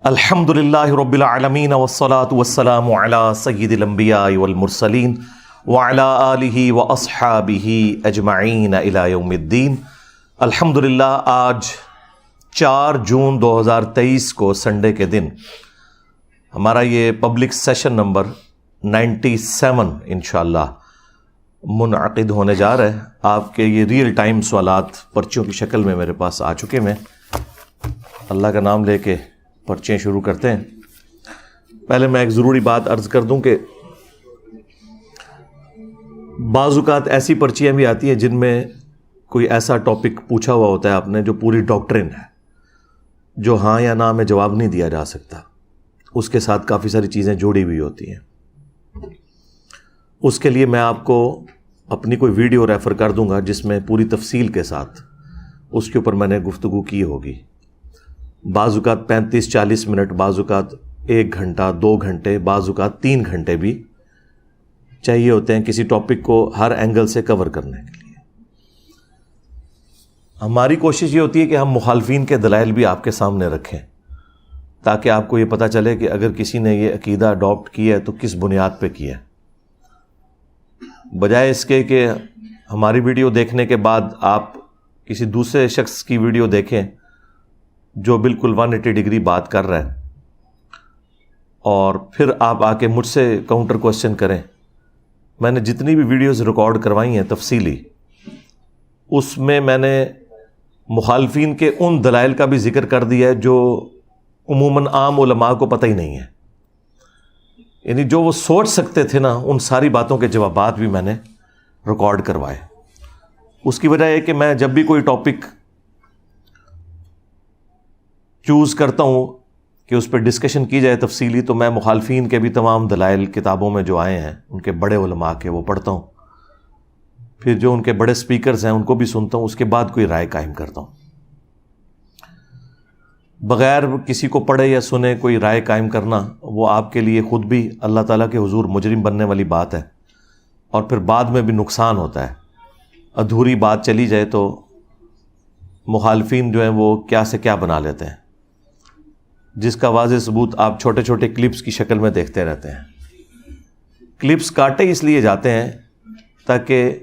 الحمدللہ رب العالمین والصلاة والسلام علی سید الانبیاء والمرسلین وعلی آلہ واصحابہ اجمعین الی یوم الدین۔ الحمدللہ آج 4 جون 2023 کو سنڈے کے دن ہمارا یہ پبلک سیشن نمبر 97 انشاءاللہ منعقد ہونے جا رہا ہے۔ آپ کے یہ ریئل ٹائم سوالات پرچیوں کی شکل میں میرے پاس آ چکے ہیں۔ اللہ کا نام لے کے پرچیں شروع کرتے ہیں۔ پہلے میں ایک ضروری بات عرض کر دوں کہ بعض اوقات ایسی پرچیاں بھی آتی ہیں جن میں کوئی ایسا ٹاپک پوچھا ہوا ہوتا ہے آپ نے جو پوری ڈاکٹرن ہے، جو ہاں یا نہ میں جواب نہیں دیا جا سکتا، اس کے ساتھ کافی ساری چیزیں جوڑی ہوئی ہوتی ہیں۔ اس کے لیے میں آپ کو اپنی کوئی ویڈیو ریفر کر دوں گا جس میں پوری تفصیل کے ساتھ اس کے اوپر میں نے گفتگو کی ہوگی۔ بعض اوقات 35-40 منٹ، بعض اوقات 1 گھنٹہ 2 گھنٹے، بعض اوقات 3 گھنٹے بھی چاہیے ہوتے ہیں کسی ٹاپک کو ہر اینگل سے کور کرنے کے لیے۔ ہماری کوشش یہ ہوتی ہے کہ ہم مخالفین کے دلائل بھی آپ کے سامنے رکھیں تاکہ آپ کو یہ پتہ چلے کہ اگر کسی نے یہ عقیدہ اڈاپٹ کیا ہے تو کس بنیاد پہ کیا ہے، بجائے اس کے کہ ہماری ویڈیو دیکھنے کے بعد آپ کسی دوسرے شخص کی ویڈیو دیکھیں جو بالکل 180 ڈگری بات کر رہا ہے اور پھر آپ آ کے مجھ سے کاؤنٹر کوسچن کریں۔ میں نے جتنی بھی ویڈیوز ریکارڈ کروائی ہیں تفصیلی، اس میں میں نے مخالفین کے ان دلائل کا بھی ذکر کر دیا ہے جو عموماً عام علماء کو پتہ ہی نہیں ہے، یعنی جو وہ سوچ سکتے تھے نا، ان ساری باتوں کے جوابات بھی میں نے ریکارڈ کروائے۔ اس کی وجہ یہ کہ میں جب بھی کوئی ٹاپک چوز کرتا ہوں کہ اس پہ ڈسکشن کی جائے تفصیلی، تو میں مخالفین کے بھی تمام دلائل کتابوں میں جو آئے ہیں ان کے بڑے علماء کے وہ پڑھتا ہوں، پھر جو ان کے بڑے سپیکرز ہیں ان کو بھی سنتا ہوں، اس کے بعد کوئی رائے قائم کرتا ہوں۔ بغیر کسی کو پڑھے یا سنے کوئی رائے قائم کرنا وہ آپ کے لیے خود بھی اللہ تعالیٰ کے حضور مجرم بننے والی بات ہے، اور پھر بعد میں بھی نقصان ہوتا ہے۔ ادھوری بات چلی جائے تو مخالفین جو ہیں وہ کیا سے کیا بنا لیتے ہیں، جس کا واضح ثبوت آپ چھوٹے چھوٹے کلپس کی شکل میں دیکھتے رہتے ہیں۔ کلپس کاٹے اس لیے جاتے ہیں تاکہ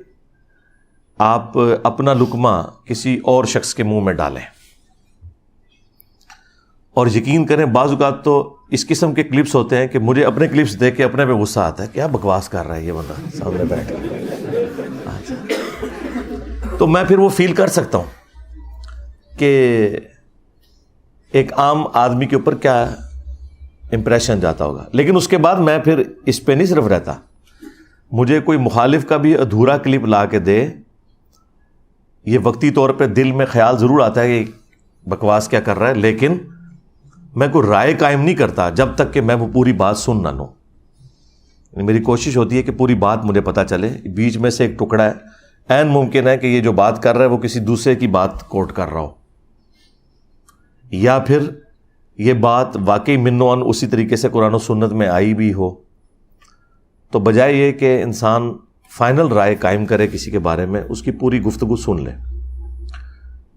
آپ اپنا لقمہ کسی اور شخص کے منہ میں ڈالیں، اور یقین کریں بعض اوقات تو اس قسم کے کلپس ہوتے ہیں کہ مجھے اپنے کلپس دیکھ کے اپنے پہ غصہ آتا ہے، کیا بکواس کر رہا ہے یہ بندہ سامنے بیٹھ کے۔ تو میں پھر وہ فیل کر سکتا ہوں کہ ایک عام آدمی کے اوپر کیا امپریشن جاتا ہوگا، لیکن اس کے بعد میں پھر اس پہ نہیں صرف رہتا، مجھے کوئی مخالف کا بھی ادھورا کلپ لا کے دے، یہ وقتی طور پہ دل میں خیال ضرور آتا ہے کہ بکواس کیا کر رہا ہے، لیکن میں کوئی رائے قائم نہیں کرتا جب تک کہ میں وہ پوری بات سن نہ لوں۔ میری کوشش ہوتی ہے کہ پوری بات مجھے پتہ چلے، بیچ میں سے ایک ٹکڑا ہے، عین ممکن ہے کہ یہ جو بات کر رہا ہے وہ کسی دوسرے کی بات کوٹ کر رہا ہو، یا پھر یہ بات واقعی من و عن اسی طریقے سے قرآن و سنت میں آئی بھی ہو۔ تو بجائے یہ کہ انسان فائنل رائے قائم کرے کسی کے بارے میں، اس کی پوری گفتگو سن لے۔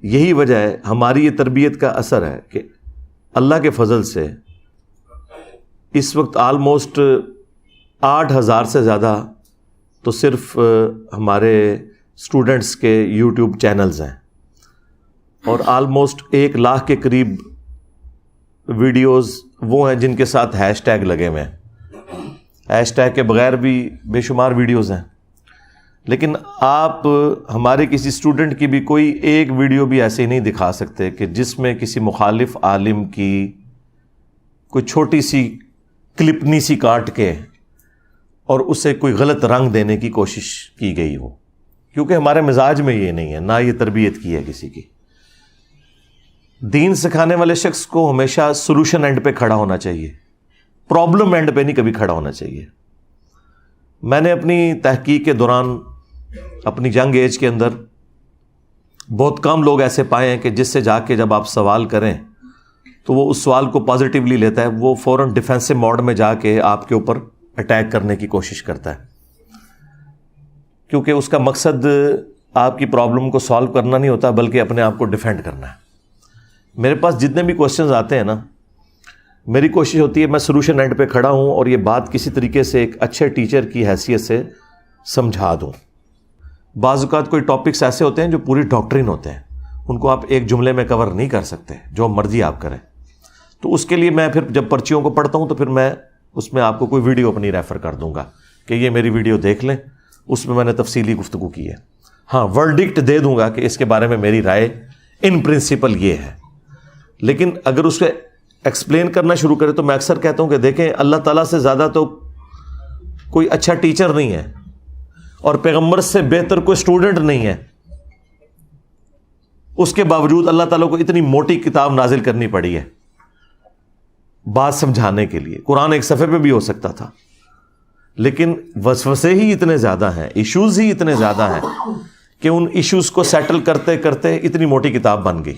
یہی وجہ ہے، ہماری یہ تربیت کا اثر ہے کہ اللہ کے فضل سے اس وقت آلموسٹ 8000 سے زیادہ تو صرف ہمارے اسٹوڈنٹس کے یوٹیوب چینلز ہیں، اور آلموسٹ 1 لاکھ کے قریب ویڈیوز وہ ہیں جن کے ساتھ ہیش ٹیگ لگے ہوئے ہیں۔ ہیش ٹیگ کے بغیر بھی بے شمار ویڈیوز ہیں، لیکن آپ ہمارے کسی اسٹوڈنٹ کی بھی کوئی ایک ویڈیو بھی ایسے ہی نہیں دکھا سکتے کہ جس میں کسی مخالف عالم کی کوئی چھوٹی سی کلپنی سی کاٹ کے اور اسے کوئی غلط رنگ دینے کی کوشش کی گئی ہو، کیونکہ ہمارے مزاج میں یہ نہیں ہے، نہ یہ تربیت کی ہے کسی کی۔ دین سکھانے والے شخص کو ہمیشہ سولوشن اینڈ پہ کھڑا ہونا چاہیے، پرابلم اینڈ پہ نہیں کبھی کھڑا ہونا چاہیے۔ میں نے اپنی تحقیق کے دوران اپنی ینگ ایج کے اندر بہت کم لوگ ایسے پائے ہیں کہ جس سے جا کے جب آپ سوال کریں تو وہ اس سوال کو پازیٹیولی لیتا ہے، وہ فوراً ڈیفینسو موڈ میں جا کے آپ کے اوپر اٹیک کرنے کی کوشش کرتا ہے، کیونکہ اس کا مقصد آپ کی پرابلم کو سالو کرنا نہیں ہوتا بلکہ اپنے آپ کو ڈیفینڈ کرنا ہے۔ میرے پاس جتنے بھی کوشچنز آتے ہیں نا، میری کوشش ہوتی ہے میں سولوشن اینڈ پہ کھڑا ہوں اور یہ بات کسی طریقے سے ایک اچھے ٹیچر کی حیثیت سے سمجھا دوں. بعض اوقات کوئی ٹاپکس ایسے ہوتے ہیں جو پوری ڈاکٹرین ہوتے ہیں, ان کو آپ ایک جملے میں کور نہیں کر سکتے, جو مرضی آپ کریں. تو اس کے لیے میں پھر جب پرچیوں کو پڑھتا ہوں تو پھر میں اس میں آپ کو کوئی ویڈیو اپنی ریفر کر دوں گا کہ یہ میری ویڈیو دیکھ لیں, اس میں نے تفصیلی گفتگو کی ہے. ہاں, ورڈکٹ دے دوں گا کہ اس کے بارے میں میری رائے ان پرنسپل یہ ہے. لیکن اگر اس کو ایکسپلین کرنا شروع کرے تو میں اکثر کہتا ہوں کہ دیکھیں, اللہ تعالیٰ سے زیادہ تو کوئی اچھا ٹیچر نہیں ہے اور پیغمبر سے بہتر کوئی اسٹوڈنٹ نہیں ہے. اس کے باوجود اللہ تعالیٰ کو اتنی موٹی کتاب نازل کرنی پڑی ہے بات سمجھانے کے لیے. قرآن ایک صفحے پہ بھی ہو سکتا تھا, لیکن وسوسے ہی اتنے زیادہ ہیں, ایشوز ہی اتنے زیادہ ہیں کہ ان ایشوز کو سیٹل کرتے کرتے اتنی موٹی کتاب بن گئی.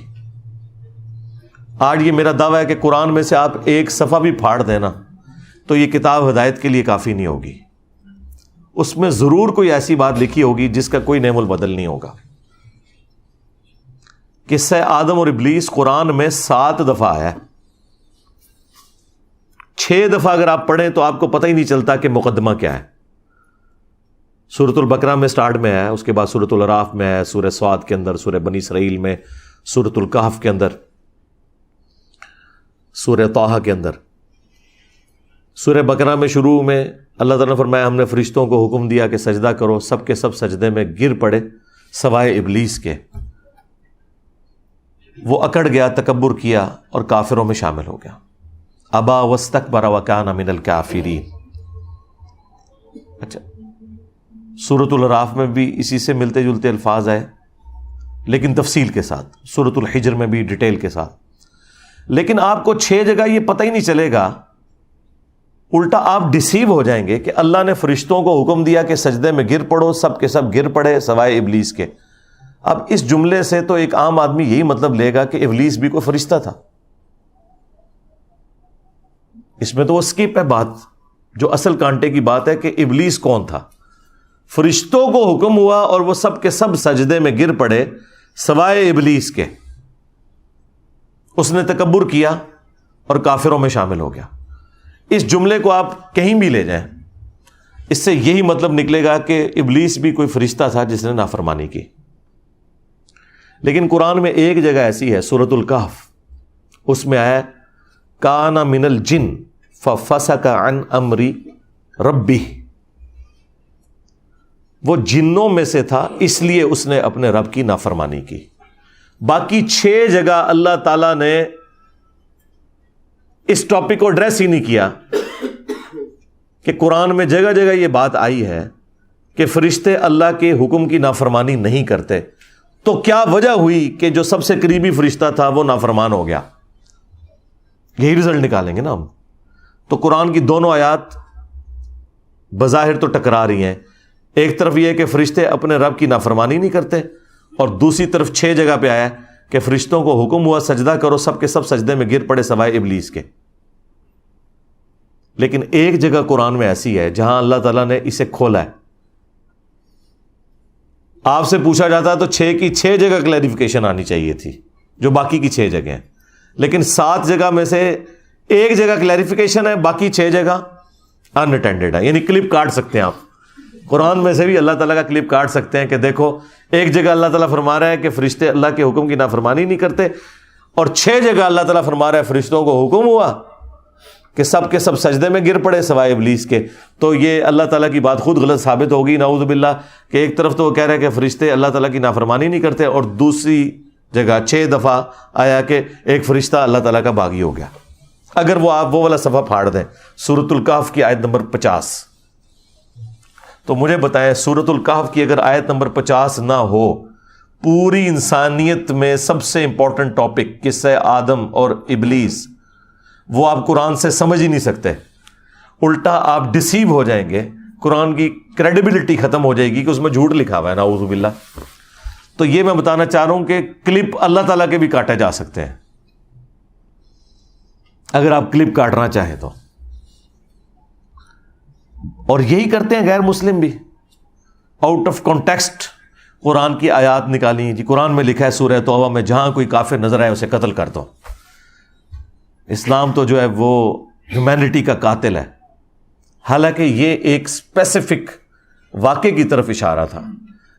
آج یہ میرا دعویٰ ہے کہ قرآن میں سے آپ ایک صفحہ بھی پھاڑ دینا تو یہ کتاب ہدایت کے لیے کافی نہیں ہوگی. اس میں ضرور کوئی ایسی بات لکھی ہوگی جس کا کوئی نعم البدل نہیں ہوگا. قصہ آدم اور ابلیس قرآن میں 7 دفعہ آیا ہے. 6 دفعہ اگر آپ پڑھیں تو آپ کو پتہ ہی نہیں چلتا کہ مقدمہ کیا ہے. سورۃ البقرہ میں سٹارٹ میں ہے, اس کے بعد سورۃ الاعراف میں ہے, سورہ صاد کے اندر, سورہ بنی اسرائیل میں, سورۃ الکہف کے اندر, سورہ طٰہٰ کے اندر. سورہ بقرہ میں شروع میں اللہ تعالیٰ نے فرمایا ہم نے فرشتوں کو حکم دیا کہ سجدہ کرو, سب کے سب سجدے میں گر پڑے سوائے ابلیس کے. وہ اکڑ گیا, تکبر کیا اور کافروں میں شامل ہو گیا. ابا واستکبر وکان من الکافرین. اچھا, سورۃ الاعراف میں بھی اسی سے ملتے جلتے الفاظ آئے لیکن تفصیل کے ساتھ, سورۃ الحجر میں بھی ڈیٹیل کے ساتھ. لیکن آپ کو 6 جگہ یہ پتہ ہی نہیں چلے گا, الٹا آپ ڈسیو ہو جائیں گے کہ اللہ نے فرشتوں کو حکم دیا کہ سجدے میں گر پڑو, سب کے سب گر پڑے سوائے ابلیس کے. اب اس جملے سے تو ایک عام آدمی یہی مطلب لے گا کہ ابلیس بھی کوئی فرشتہ تھا. اس میں تو وہ اسکپ ہے بات, جو اصل کانٹے کی بات ہے کہ ابلیس کون تھا. فرشتوں کو حکم ہوا اور وہ سب کے سب سجدے میں گر پڑے سوائے ابلیس کے. اس نے تکبر کیا اور کافروں میں شامل ہو گیا. اس جملے کو آپ کہیں بھی لے جائیں, اس سے یہی مطلب نکلے گا کہ ابلیس بھی کوئی فرشتہ تھا جس نے نافرمانی کی. لیکن قرآن میں ایک جگہ ایسی ہے, سورۃ الکہف, اس میں آیا کان من الجن ففسق عن امر ربہ. وہ جنوں میں سے تھا اس لیے اس نے اپنے رب کی نافرمانی کی. باقی 6 جگہ اللہ تعالیٰ نے اس ٹاپک کو ایڈریس ہی نہیں کیا کہ قرآن میں جگہ جگہ یہ بات آئی ہے کہ فرشتے اللہ کے حکم کی نافرمانی نہیں کرتے. تو کیا وجہ ہوئی کہ جو سب سے قریبی فرشتہ تھا وہ نافرمان ہو گیا؟ یہی رزلٹ نکالیں گے نا ہم. تو قرآن کی دونوں آیات بظاہر تو ٹکرا رہی ہیں. ایک طرف یہ کہ فرشتے اپنے رب کی نافرمانی نہیں کرتے, اور دوسری طرف 6 جگہ پہ آیا کہ فرشتوں کو حکم ہوا سجدہ کرو, سب کے سب سجدے میں گر پڑے سوائے ابلیس کے. لیکن ایک جگہ قرآن میں ایسی ہے جہاں اللہ تعالیٰ نے اسے کھولا ہے. آپ سے پوچھا جاتا ہے تو 6 کی 6 جگہ کلیریفیکیشن آنی چاہیے تھی جو باقی کی 6 جگہ ہیں. لیکن 7 جگہ میں سے ایک جگہ کلیریفیکیشن ہے, باقی 6 جگہ ان اٹینڈڈ ہے. یعنی کلپ کاٹ سکتے ہیں آپ, قرآن میں سے بھی اللہ تعالیٰ کا کلپ کاٹ سکتے ہیں کہ دیکھو ایک جگہ اللہ تعالیٰ فرما رہا ہے کہ فرشتے اللہ کے حکم کی نافرمانی نہیں کرتے, اور 6 جگہ اللہ تعالیٰ فرما رہا ہے فرشتوں کو حکم ہوا کہ سب کے سب سجدے میں گر پڑے سوائے ابلیس کے. تو یہ اللہ تعالیٰ کی بات خود غلط ثابت ہوگی نعوذ باللہ, کہ ایک طرف تو وہ کہہ رہے ہیں کہ فرشتے اللہ تعالیٰ کی نافرمانی نہیں کرتے, اور دوسری جگہ 6 دفعہ آیا کہ ایک فرشتہ اللہ تعالیٰ کا باغی ہو گیا. اگر وہ آپ وہ والا صفحہ پھاڑ دیں, سورۃ الکہف کی آیت نمبر 50, تو مجھے بتائیں سورۃ الکہف کی اگر آیت نمبر 50 نہ ہو, پوری انسانیت میں سب سے امپورٹنٹ ٹاپک قصہ آدم اور ابلیس, وہ آپ قرآن سے سمجھ ہی نہیں سکتے. الٹا آپ ڈسیو ہو جائیں گے, قرآن کی کریڈیبلٹی ختم ہو جائے گی کہ اس میں جھوٹ لکھا ہوا ہے نعوذ باللہ. تو یہ میں بتانا چاہ رہا ہوں کہ کلپ اللہ تعالیٰ کے بھی کاٹے جا سکتے ہیں اگر آپ کلپ کاٹنا چاہیں تو. اور یہی کرتے ہیں غیر مسلم بھی, آؤٹ آف کانٹیکسٹ قرآن کی آیات نکالی. جی قرآن میں لکھا ہے سورہ توبہ میں جہاں کوئی کافر نظر آئے اسے قتل کر دو. اسلام تو جو ہے وہ ہیومینٹی کا قاتل ہے. حالانکہ یہ ایک اسپیسیفک واقعے کی طرف اشارہ تھا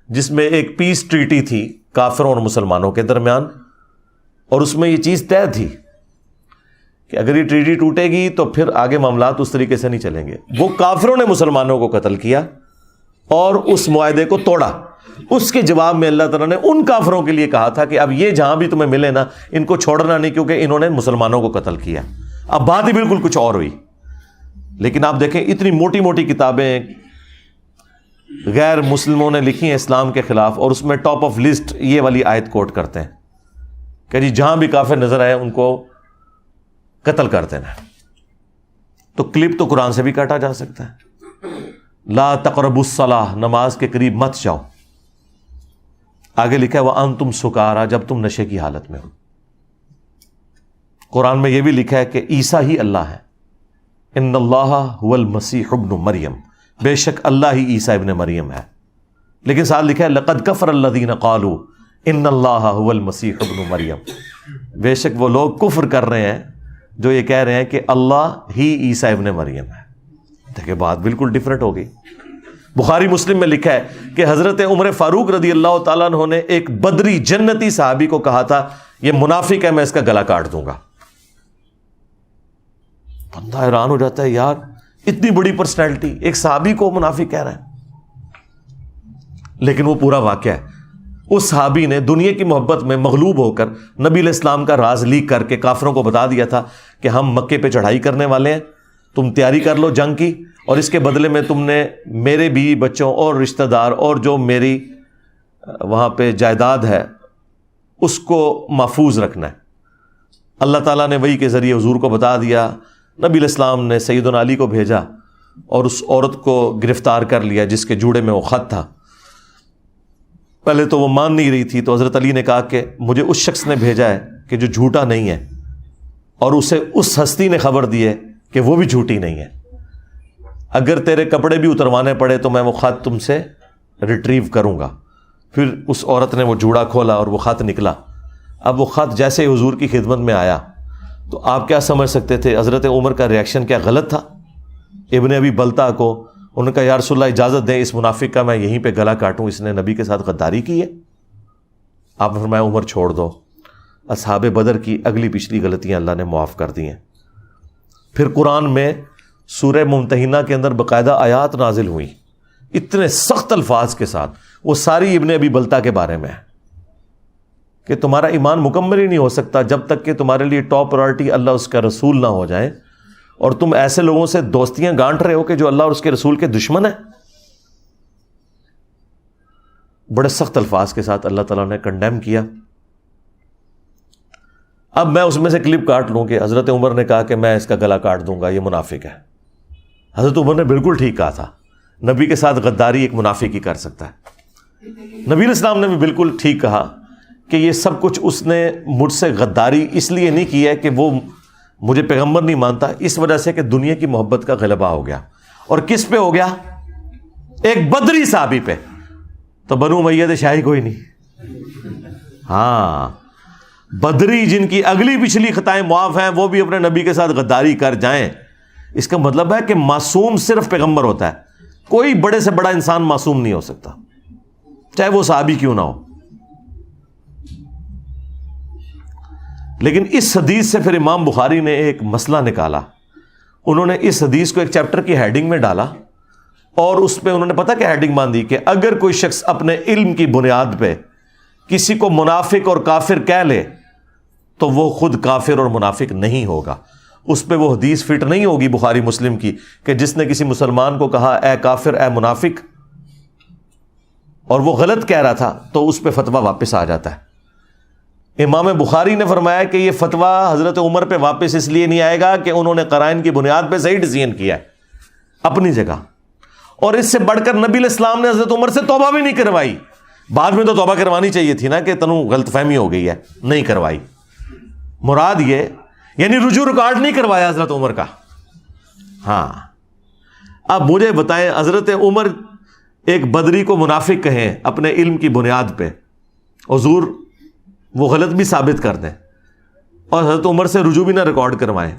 جس میں ایک پیس ٹریٹی تھی کافروں اور مسلمانوں کے درمیان, اور اس میں یہ چیز طے تھی کہ اگر یہ ٹریٹی ٹوٹے گی تو پھر آگے معاملات اس طریقے سے نہیں چلیں گے. وہ کافروں نے مسلمانوں کو قتل کیا اور اس معاہدے کو توڑا. اس کے جواب میں اللہ تعالیٰ نے ان کافروں کے لیے کہا تھا کہ اب یہ جہاں بھی تمہیں ملے نا ان کو چھوڑنا نہیں, کیونکہ انہوں نے مسلمانوں کو قتل کیا. اب بات ہی بالکل کچھ اور ہوئی. لیکن آپ دیکھیں اتنی موٹی موٹی کتابیں غیر مسلموں نے لکھی ہیں اسلام کے خلاف, اور اس میں ٹاپ آف لسٹ یہ والی آیت کوٹ کرتے ہیں کہ جی جہاں بھی کافر نظر آئے ان کو قتل کر دینا. تو کلپ تو قرآن سے بھی کاٹا جا سکتا ہے. لا تقربوا الصلاۃ, نماز کے قریب مت جاؤ. آگے لکھا ہے وَأَنْتُمْ سُكَارَىٰ, جب تم نشے کی حالت میں ہو. قرآن میں یہ بھی لکھا ہے کہ عیسیٰ ہی اللہ ہے. ان اللہ هو المسیح ابن مریم, بے شک اللہ ہی عیسیٰ ابن مریم ہے. لیکن ساتھ لکھا ہے لقد کفر الذین قالوا ان اللہ هو المسیح ابن مریم, بے شک وہ لوگ کفر کر رہے ہیں جو یہ کہہ رہے ہیں کہ اللہ ہی عیسیٰ ابن مریم ہے. دیکھیں بات بالکل ڈیفرنٹ ہو گئی. بخاری مسلم میں لکھا ہے کہ حضرت عمر فاروق رضی اللہ تعالیٰ عنہ نے ایک بدری جنتی صحابی کو کہا تھا یہ منافق ہے, میں اس کا گلا کاٹ دوں گا. بندہ حیران ہو جاتا ہے, یار اتنی بڑی پرسنالٹی ایک صحابی کو منافق کہہ رہا ہے. لیکن وہ پورا واقعہ ہے. اس صحابی نے دنیا کی محبت میں مغلوب ہو کر نبی علیہ السلام کا راز لیک کر کے کافروں کو بتا دیا تھا کہ ہم مکے پہ چڑھائی کرنے والے ہیں, تم تیاری کر لو جنگ کی, اور اس کے بدلے میں تم نے میرے بیوی بچوں اور رشتہ دار اور جو میری وہاں پہ جائیداد ہے اس کو محفوظ رکھنا ہے. اللہ تعالیٰ نے وحی کے ذریعے حضور کو بتا دیا. نبی علیہ السلام نے سیدنا علی کو بھیجا اور اس عورت کو گرفتار کر لیا جس کے جوڑے میں وہ خط تھا. پہلے تو وہ مان نہیں رہی تھی, تو حضرت علی نے کہا کہ مجھے اس شخص نے بھیجا ہے کہ جو جھوٹا نہیں ہے, اور اسے اس ہستی نے خبر دی ہے کہ وہ بھی جھوٹی نہیں ہے. اگر تیرے کپڑے بھی اتروانے پڑے تو میں وہ خط تم سے ریٹریو کروں گا. پھر اس عورت نے وہ جوڑا کھولا اور وہ خط نکلا. اب وہ خط جیسے حضور کی خدمت میں آیا تو آپ کیا سمجھ سکتے تھے حضرت عمر کا ریاکشن کیا غلط تھا؟ ابن ابی بلتا کو انہوں نے کہا یا رسول اللہ اجازت دیں اس منافق کا میں یہیں پہ گلا کاٹوں, اس نے نبی کے ساتھ غداری کی ہے. آپ نے فرمایا عمر چھوڑ دو. اصحاب بدر کی اگلی پچھلی غلطیاں اللہ نے معاف کر دی ہیں. پھر قرآن میں سورہ ممتحنہ کے اندر باقاعدہ آیات نازل ہوئی اتنے سخت الفاظ کے ساتھ, وہ ساری ابن ابی بلتا کے بارے میں ہے کہ تمہارا ایمان مکمل ہی نہیں ہو سکتا جب تک کہ تمہارے لیے ٹاپ پرائرٹی اللہ اس کا رسول نہ ہو جائے, اور تم ایسے لوگوں سے دوستیاں گانٹ رہے ہو کہ جو اللہ اور اس کے رسول کے دشمن ہیں. بڑے سخت الفاظ کے ساتھ اللہ تعالیٰ نے کنڈیم کیا. اب میں اس میں سے کلپ کاٹ لوں کہ حضرت عمر نے کہا کہ میں اس کا گلا کاٹ دوں گا, یہ منافق ہے. حضرت عمر نے بالکل ٹھیک کہا تھا, نبی کے ساتھ غداری ایک منافق ہی کر سکتا ہے. نبی علیہ السلام نے بھی بالکل ٹھیک کہا کہ یہ سب کچھ اس نے مجھ سے غداری اس لیے نہیں کی ہے کہ وہ مجھے پیغمبر نہیں مانتا, اس وجہ سے کہ دنیا کی محبت کا غلبہ ہو گیا. اور کس پہ ہو گیا؟ ایک بدری صحابی پہ. تو بنو امیہ شاہی کوئی نہیں. ہاں بدری جن کی اگلی پچھلی خطائیں معاف ہیں وہ بھی اپنے نبی کے ساتھ غداری کر جائیں. اس کا مطلب ہے کہ معصوم صرف پیغمبر ہوتا ہے, کوئی بڑے سے بڑا انسان معصوم نہیں ہو سکتا چاہے وہ صحابی کیوں نہ ہو. لیکن اس حدیث سے پھر امام بخاری نے ایک مسئلہ نکالا. انہوں نے اس حدیث کو ایک چیپٹر کی ہیڈنگ میں ڈالا اور اس پہ انہوں نے پتہ کیا ہیڈنگ باندھی کہ اگر کوئی شخص اپنے علم کی بنیاد پہ کسی کو منافق اور کافر کہہ لے تو وہ خود کافر اور منافق نہیں ہوگا. اس پہ وہ حدیث فٹ نہیں ہوگی بخاری مسلم کی کہ جس نے کسی مسلمان کو کہا اے کافر اے منافق اور وہ غلط کہہ رہا تھا تو اس پہ فتویٰ واپس آ جاتا ہے. امام بخاری نے فرمایا کہ یہ فتویٰ حضرت عمر پہ واپس اس لیے نہیں آئے گا کہ انہوں نے قرائن کی بنیاد پہ صحیح ڈیسیژن کیا ہے اپنی جگہ, اور اس سے بڑھ کر نبی علیہ السلام نے حضرت عمر سے توبہ بھی نہیں کروائی. بعد میں تو توبہ کروانی چاہیے تھی نا کہ تنوں غلط فہمی ہو گئی ہے, نہیں کروائی. مراد یہ یعنی رجوع ریکارڈ نہیں کروایا حضرت عمر کا. ہاں اب مجھے بتائیں حضرت عمر ایک بدری کو منافق کہیں اپنے علم کی بنیاد پہ, حضور وہ غلط بھی ثابت کر دیں, اور حضرت عمر سے رجوع بھی نہ ریکارڈ کروائیں.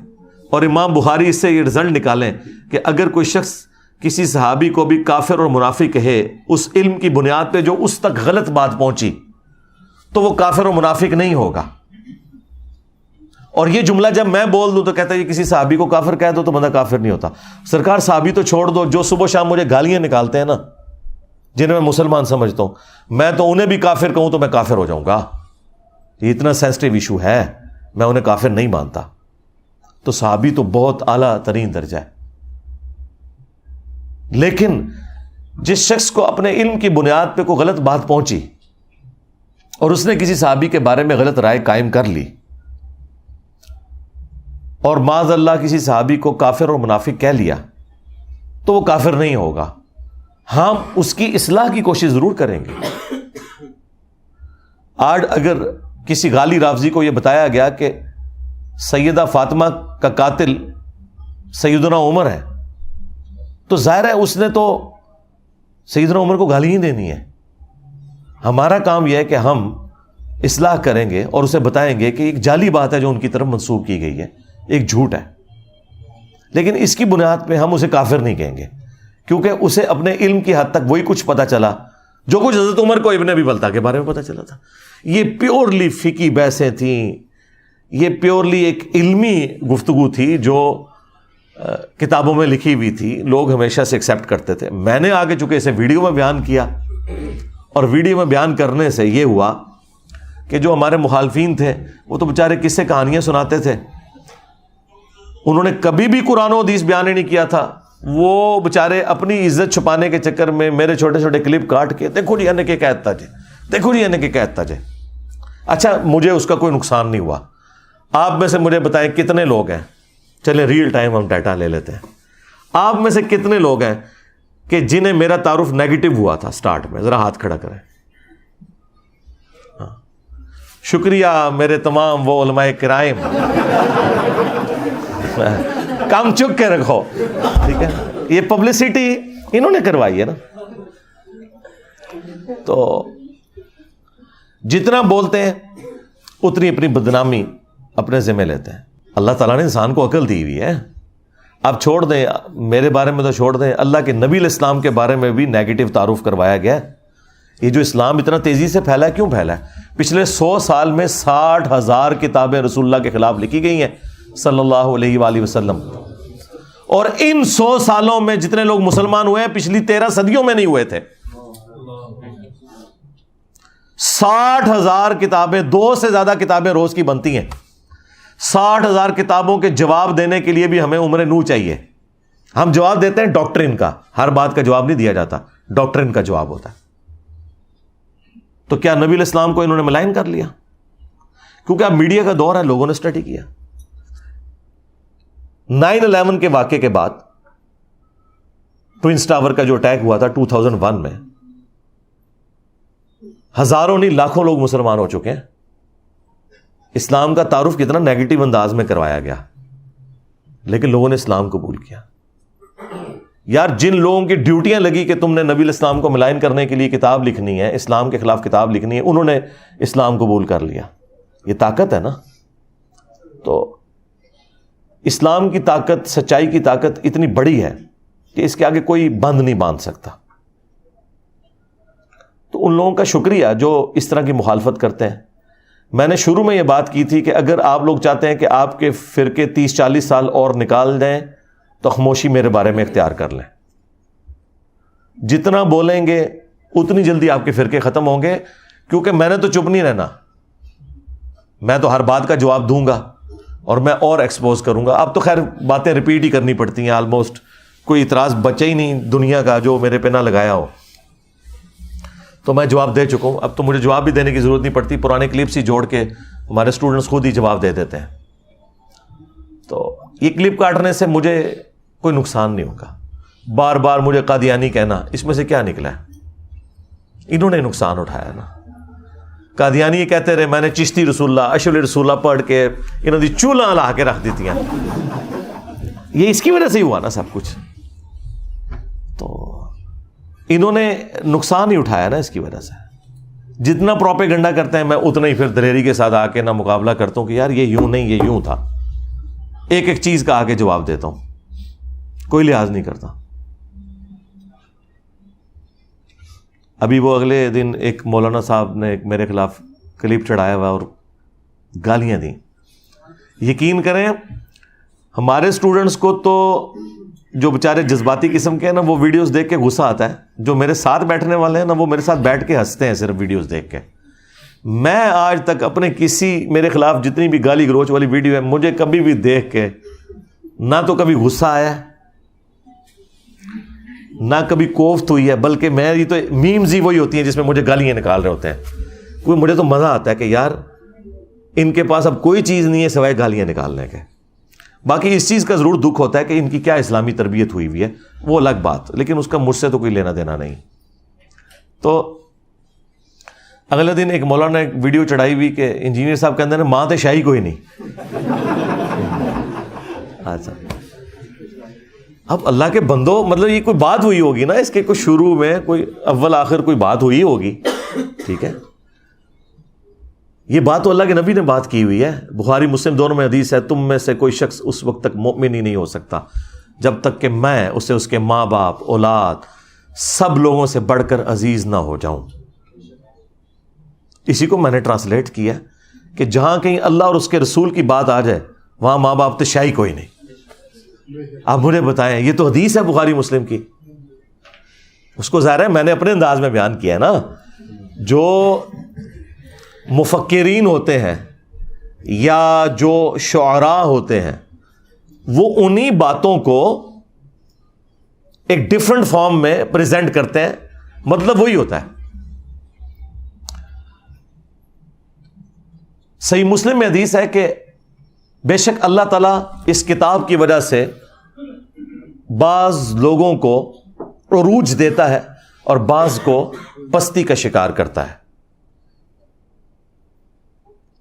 اور امام بخاری اس سے یہ رزلٹ نکالیں کہ اگر کوئی شخص کسی صحابی کو بھی کافر اور منافق کہے اس علم کی بنیاد پہ جو اس تک غلط بات پہنچی, تو وہ کافر اور منافق نہیں ہوگا. اور یہ جملہ جب میں بول دوں تو کہتا ہے یہ کسی صحابی کو کافر کہہ دو تو بندہ کافر نہیں ہوتا. سرکار صحابی تو چھوڑ دو, جو صبح شام مجھے گالیاں نکالتے ہیں نا, جنہیں میں مسلمان سمجھتا ہوں, میں تو انہیں بھی کافر کہوں تو میں کافر ہو جاؤں گا. یہ اتنا سینسٹیو ایشو ہے, میں انہیں کافر نہیں مانتا. تو صحابی تو بہت اعلیٰ ترین درجہ ہے. لیکن جس شخص کو اپنے علم کی بنیاد پہ کوئی غلط بات پہنچی اور اس نے کسی صحابی کے بارے میں غلط رائے قائم کر لی اور معاذ اللہ کسی صحابی کو کافر اور منافق کہہ لیا, تو وہ کافر نہیں ہوگا. ہم اس کی اصلاح کی کوشش ضرور کریں گے. آج اگر کسی غالی رافضی کو یہ بتایا گیا کہ سیدہ فاطمہ کا قاتل سیدنا عمر ہے, تو ظاہر ہے اس نے تو سیدنا عمر کو گالی ہی دینی ہے. ہمارا کام یہ ہے کہ ہم اصلاح کریں گے اور اسے بتائیں گے کہ ایک جعلی بات ہے جو ان کی طرف منسوب کی گئی ہے, ایک جھوٹ ہے. لیکن اس کی بنیاد پہ ہم اسے کافر نہیں کہیں گے, کیونکہ اسے اپنے علم کی حد تک وہی کچھ پتا چلا جو کچھ حضرت عمر کو ابن ابی بلتہ کے بارے میں پتا چلا تھا. یہ پیورلی فقہی بحثیں تھیں, یہ پیورلی ایک علمی گفتگو تھی جو کتابوں میں لکھی ہوئی تھی, لوگ ہمیشہ سے ایکسیپٹ کرتے تھے. میں نے آگے چونکہ اسے ویڈیو میں بیان کیا, اور ویڈیو میں بیان کرنے سے یہ ہوا کہ جو ہمارے مخالفین تھے وہ تو بیچارے قصے کہانیاں سناتے تھے, انہوں نے کبھی بھی قرآن و حدیث بیان ہی نہیں کیا تھا. وہ بیچارے اپنی عزت چھپانے کے چکر میں میرے چھوٹے چھوٹے کلپ کاٹ کے دیکھو جی انہیں کہ کہتا جے, دیکھو جی انہیں کہ کہتا جے. اچھا مجھے اس کا کوئی نقصان نہیں ہوا. آپ میں سے مجھے بتائیں کتنے لوگ ہیں, چلیں ریئل ٹائم ہم ڈیٹا لے لیتے ہیں, آپ میں سے کتنے لوگ ہیں کہ جنہیں میرا تعارف نیگیٹو ہوا تھا سٹارٹ میں؟ ذرا ہاتھ کھڑا کریں. شکریہ میرے تمام وہ علماء کرام, کام چک کے رکھو, ٹھیک ہے. یہ پبلسٹی انہوں نے کروائی ہے نا. تو جتنا بولتے ہیں اتنی اپنی بدنامی اپنے ذمہ لیتے ہیں. اللہ تعالیٰ نے انسان کو عقل دی ہوئی ہے. آپ چھوڑ دیں, میرے بارے میں تو چھوڑ دیں, اللہ کے نبی علیہ السلام کے بارے میں بھی نیگیٹو تعارف کروایا گیا ہے. یہ جو اسلام اتنا تیزی سے پھیلا ہے, کیوں پھیلا ہے؟ پچھلے 100 سال میں 60,000 کتابیں رسول اللہ کے خلاف لکھی گئی ہیں صلی اللہ علیہ وآلہ وسلم. اور ان 100 سالوں میں جتنے لوگ مسلمان ہوئے ہیں پچھلی 13 صدیوں میں نہیں ہوئے تھے. 60,000 کتابیں, 2 سے زیادہ کتابیں روز کی بنتی ہیں. 60,000 کتابوں کے جواب دینے کے لیے بھی ہمیں عمر نوح چاہیے. ہم جواب دیتے ہیں ڈاکٹرن کا, ہر بات کا جواب نہیں دیا جاتا, ڈاکٹرن کا جواب ہوتا ہے. تو کیا نبی علیہ السلام کو انہوں نے ملائن کر لیا؟ کیونکہ اب میڈیا کا دور ہے, لوگوں نے اسٹڈی کیا. 9/11 کے واقعے کے بعد ٹوئنس ٹاور کا جو اٹیک ہوا تھا 2001 میں, ہزاروں نہیں لاکھوں لوگ مسلمان ہو چکے ہیں. اسلام کا تعارف کتنا نیگیٹو انداز میں کروایا گیا, لیکن لوگوں نے اسلام قبول کیا. یار جن لوگوں کی ڈیوٹیاں لگی کہ تم نے نبی علیہ السلام کو ملائن کرنے کے لیے کتاب لکھنی ہے, اسلام کے خلاف کتاب لکھنی ہے, انہوں نے اسلام قبول کر لیا. یہ طاقت ہے نا. تو اسلام کی طاقت, سچائی کی طاقت اتنی بڑی ہے کہ اس کے آگے کوئی بند نہیں باندھ سکتا. تو ان لوگوں کا شکریہ جو اس طرح کی مخالفت کرتے ہیں. میں نے شروع میں یہ بات کی تھی کہ اگر آپ لوگ چاہتے ہیں کہ آپ کے فرقے 30-40 سال اور نکال دیں تو خاموشی میرے بارے میں اختیار کر لیں. جتنا بولیں گے اتنی جلدی آپ کے فرقے ختم ہوں گے, کیونکہ میں نے تو چپ نہیں رہنا. میں تو ہر بات کا جواب دوں گا اور میں اور ایکسپوز کروں گا. اب تو خیر باتیں ریپیٹ ہی کرنی پڑتی ہیں, آلموسٹ کوئی اعتراض بچا ہی نہیں دنیا کا جو میرے پہ نہ لگایا ہو. تو میں جواب دے چکا ہوں, اب تو مجھے جواب بھی دینے کی ضرورت نہیں پڑتی. پرانے کلپس ہی جوڑ کے ہمارے اسٹوڈنٹس خود ہی جواب دے دیتے ہیں. تو یہ کلپ کاٹنے سے مجھے کوئی نقصان نہیں ہوگا. بار بار مجھے قادیانی کہنا, اس میں سے کیا نکلا ہے؟ انہوں نے نقصان اٹھایا نا. قادیانی یہ کہتے رہے میں نے چشتی رسول اللہ, اشول رسول اللہ پڑھ کے انہوں نے چولہا لا کے رکھ دیتی ہیں. یہ اس کی وجہ سے ہی ہوا نا سب کچھ. تو انہوں نے نقصان ہی اٹھایا نا اس کی وجہ سے. جتنا پروپیگنڈا کرتے ہیں میں اتنا ہی پھر دلیری کے ساتھ آ کے نہ مقابلہ کرتا ہوں کہ یار یہ یوں نہیں، یہ یوں تھا. ایک ایک چیز کا آ کے جواب دیتا ہوں، کوئی لحاظ نہیں کرتا. ابھی وہ اگلے دن ایک مولانا صاحب نے ایک میرے خلاف کلپ چڑھایا ہوا اور گالیاں دیں. یقین کریں ہمارے اسٹوڈنٹس کو تو جو بیچارے جذباتی قسم کے ہیں نا، وہ ویڈیوز دیکھ کے غصہ آتا ہے. جو میرے ساتھ بیٹھنے والے ہیں نا، وہ میرے ساتھ بیٹھ کے ہنستے ہیں صرف ویڈیوز دیکھ کے. میں آج تک اپنے کسی میرے خلاف جتنی بھی گالی گلوچ والی ویڈیو ہے، مجھے کبھی بھی دیکھ کے نہ تو کبھی غصہ آیا نہ کبھی کوفت ہوئی ہے، بلکہ میری تو میمز ہی وہی ہوتی ہیں جس میں مجھے گالیاں نکال رہے ہوتے ہیں. کوئی مجھے تو مزہ آتا ہے کہ یار ان کے پاس اب کوئی چیز نہیں ہے سوائے گالیاں نکالنے کے. باقی اس چیز کا ضرور دکھ ہوتا ہے کہ ان کی کیا اسلامی تربیت ہوئی ہوئی ہے، وہ الگ بات، لیکن اس کا مجھ سے تو کوئی لینا دینا نہیں. تو اگلے دن ایک مولانا نے ایک ویڈیو چڑھائی ہوئی کہ انجینئر صاحب کے اندر ماں تے شاہی کوئی نہیں. اچھا اب اللہ کے بندو، مطلب یہ کوئی بات ہوئی ہوگی نا، اس کے کوئی شروع میں کوئی اول آخر کوئی بات ہوئی ہوگی، ٹھیک ہے. یہ بات تو اللہ کے نبی نے بات کی ہوئی ہے. بخاری مسلم دونوں میں حدیث ہے، تم میں سے کوئی شخص اس وقت تک مومن ہی نہیں ہو سکتا جب تک کہ میں اسے اس کے ماں باپ، اولاد، سب لوگوں سے بڑھ کر عزیز نہ ہو جاؤں. اسی کو میں نے ٹرانسلیٹ کیا کہ جہاں کہیں اللہ اور اس کے رسول کی بات آ جائے وہاں ماں باپ تو شاہی کوئی نہیں. آپ مجھے بتائیں، یہ تو حدیث ہے بخاری مسلم کی. اس کو ظاہر ہے میں نے اپنے انداز میں بیان کیا ہے نا. جو مفکرین ہوتے ہیں یا جو شعراء ہوتے ہیں وہ انہی باتوں کو ایک ڈفرنٹ فارم میں پریزنٹ کرتے ہیں، مطلب وہی ہوتا ہے. صحیح مسلم میں حدیث ہے کہ بے شک اللہ تعالیٰ اس کتاب کی وجہ سے بعض لوگوں کو عروج دیتا ہے اور بعض کو پستی کا شکار کرتا ہے.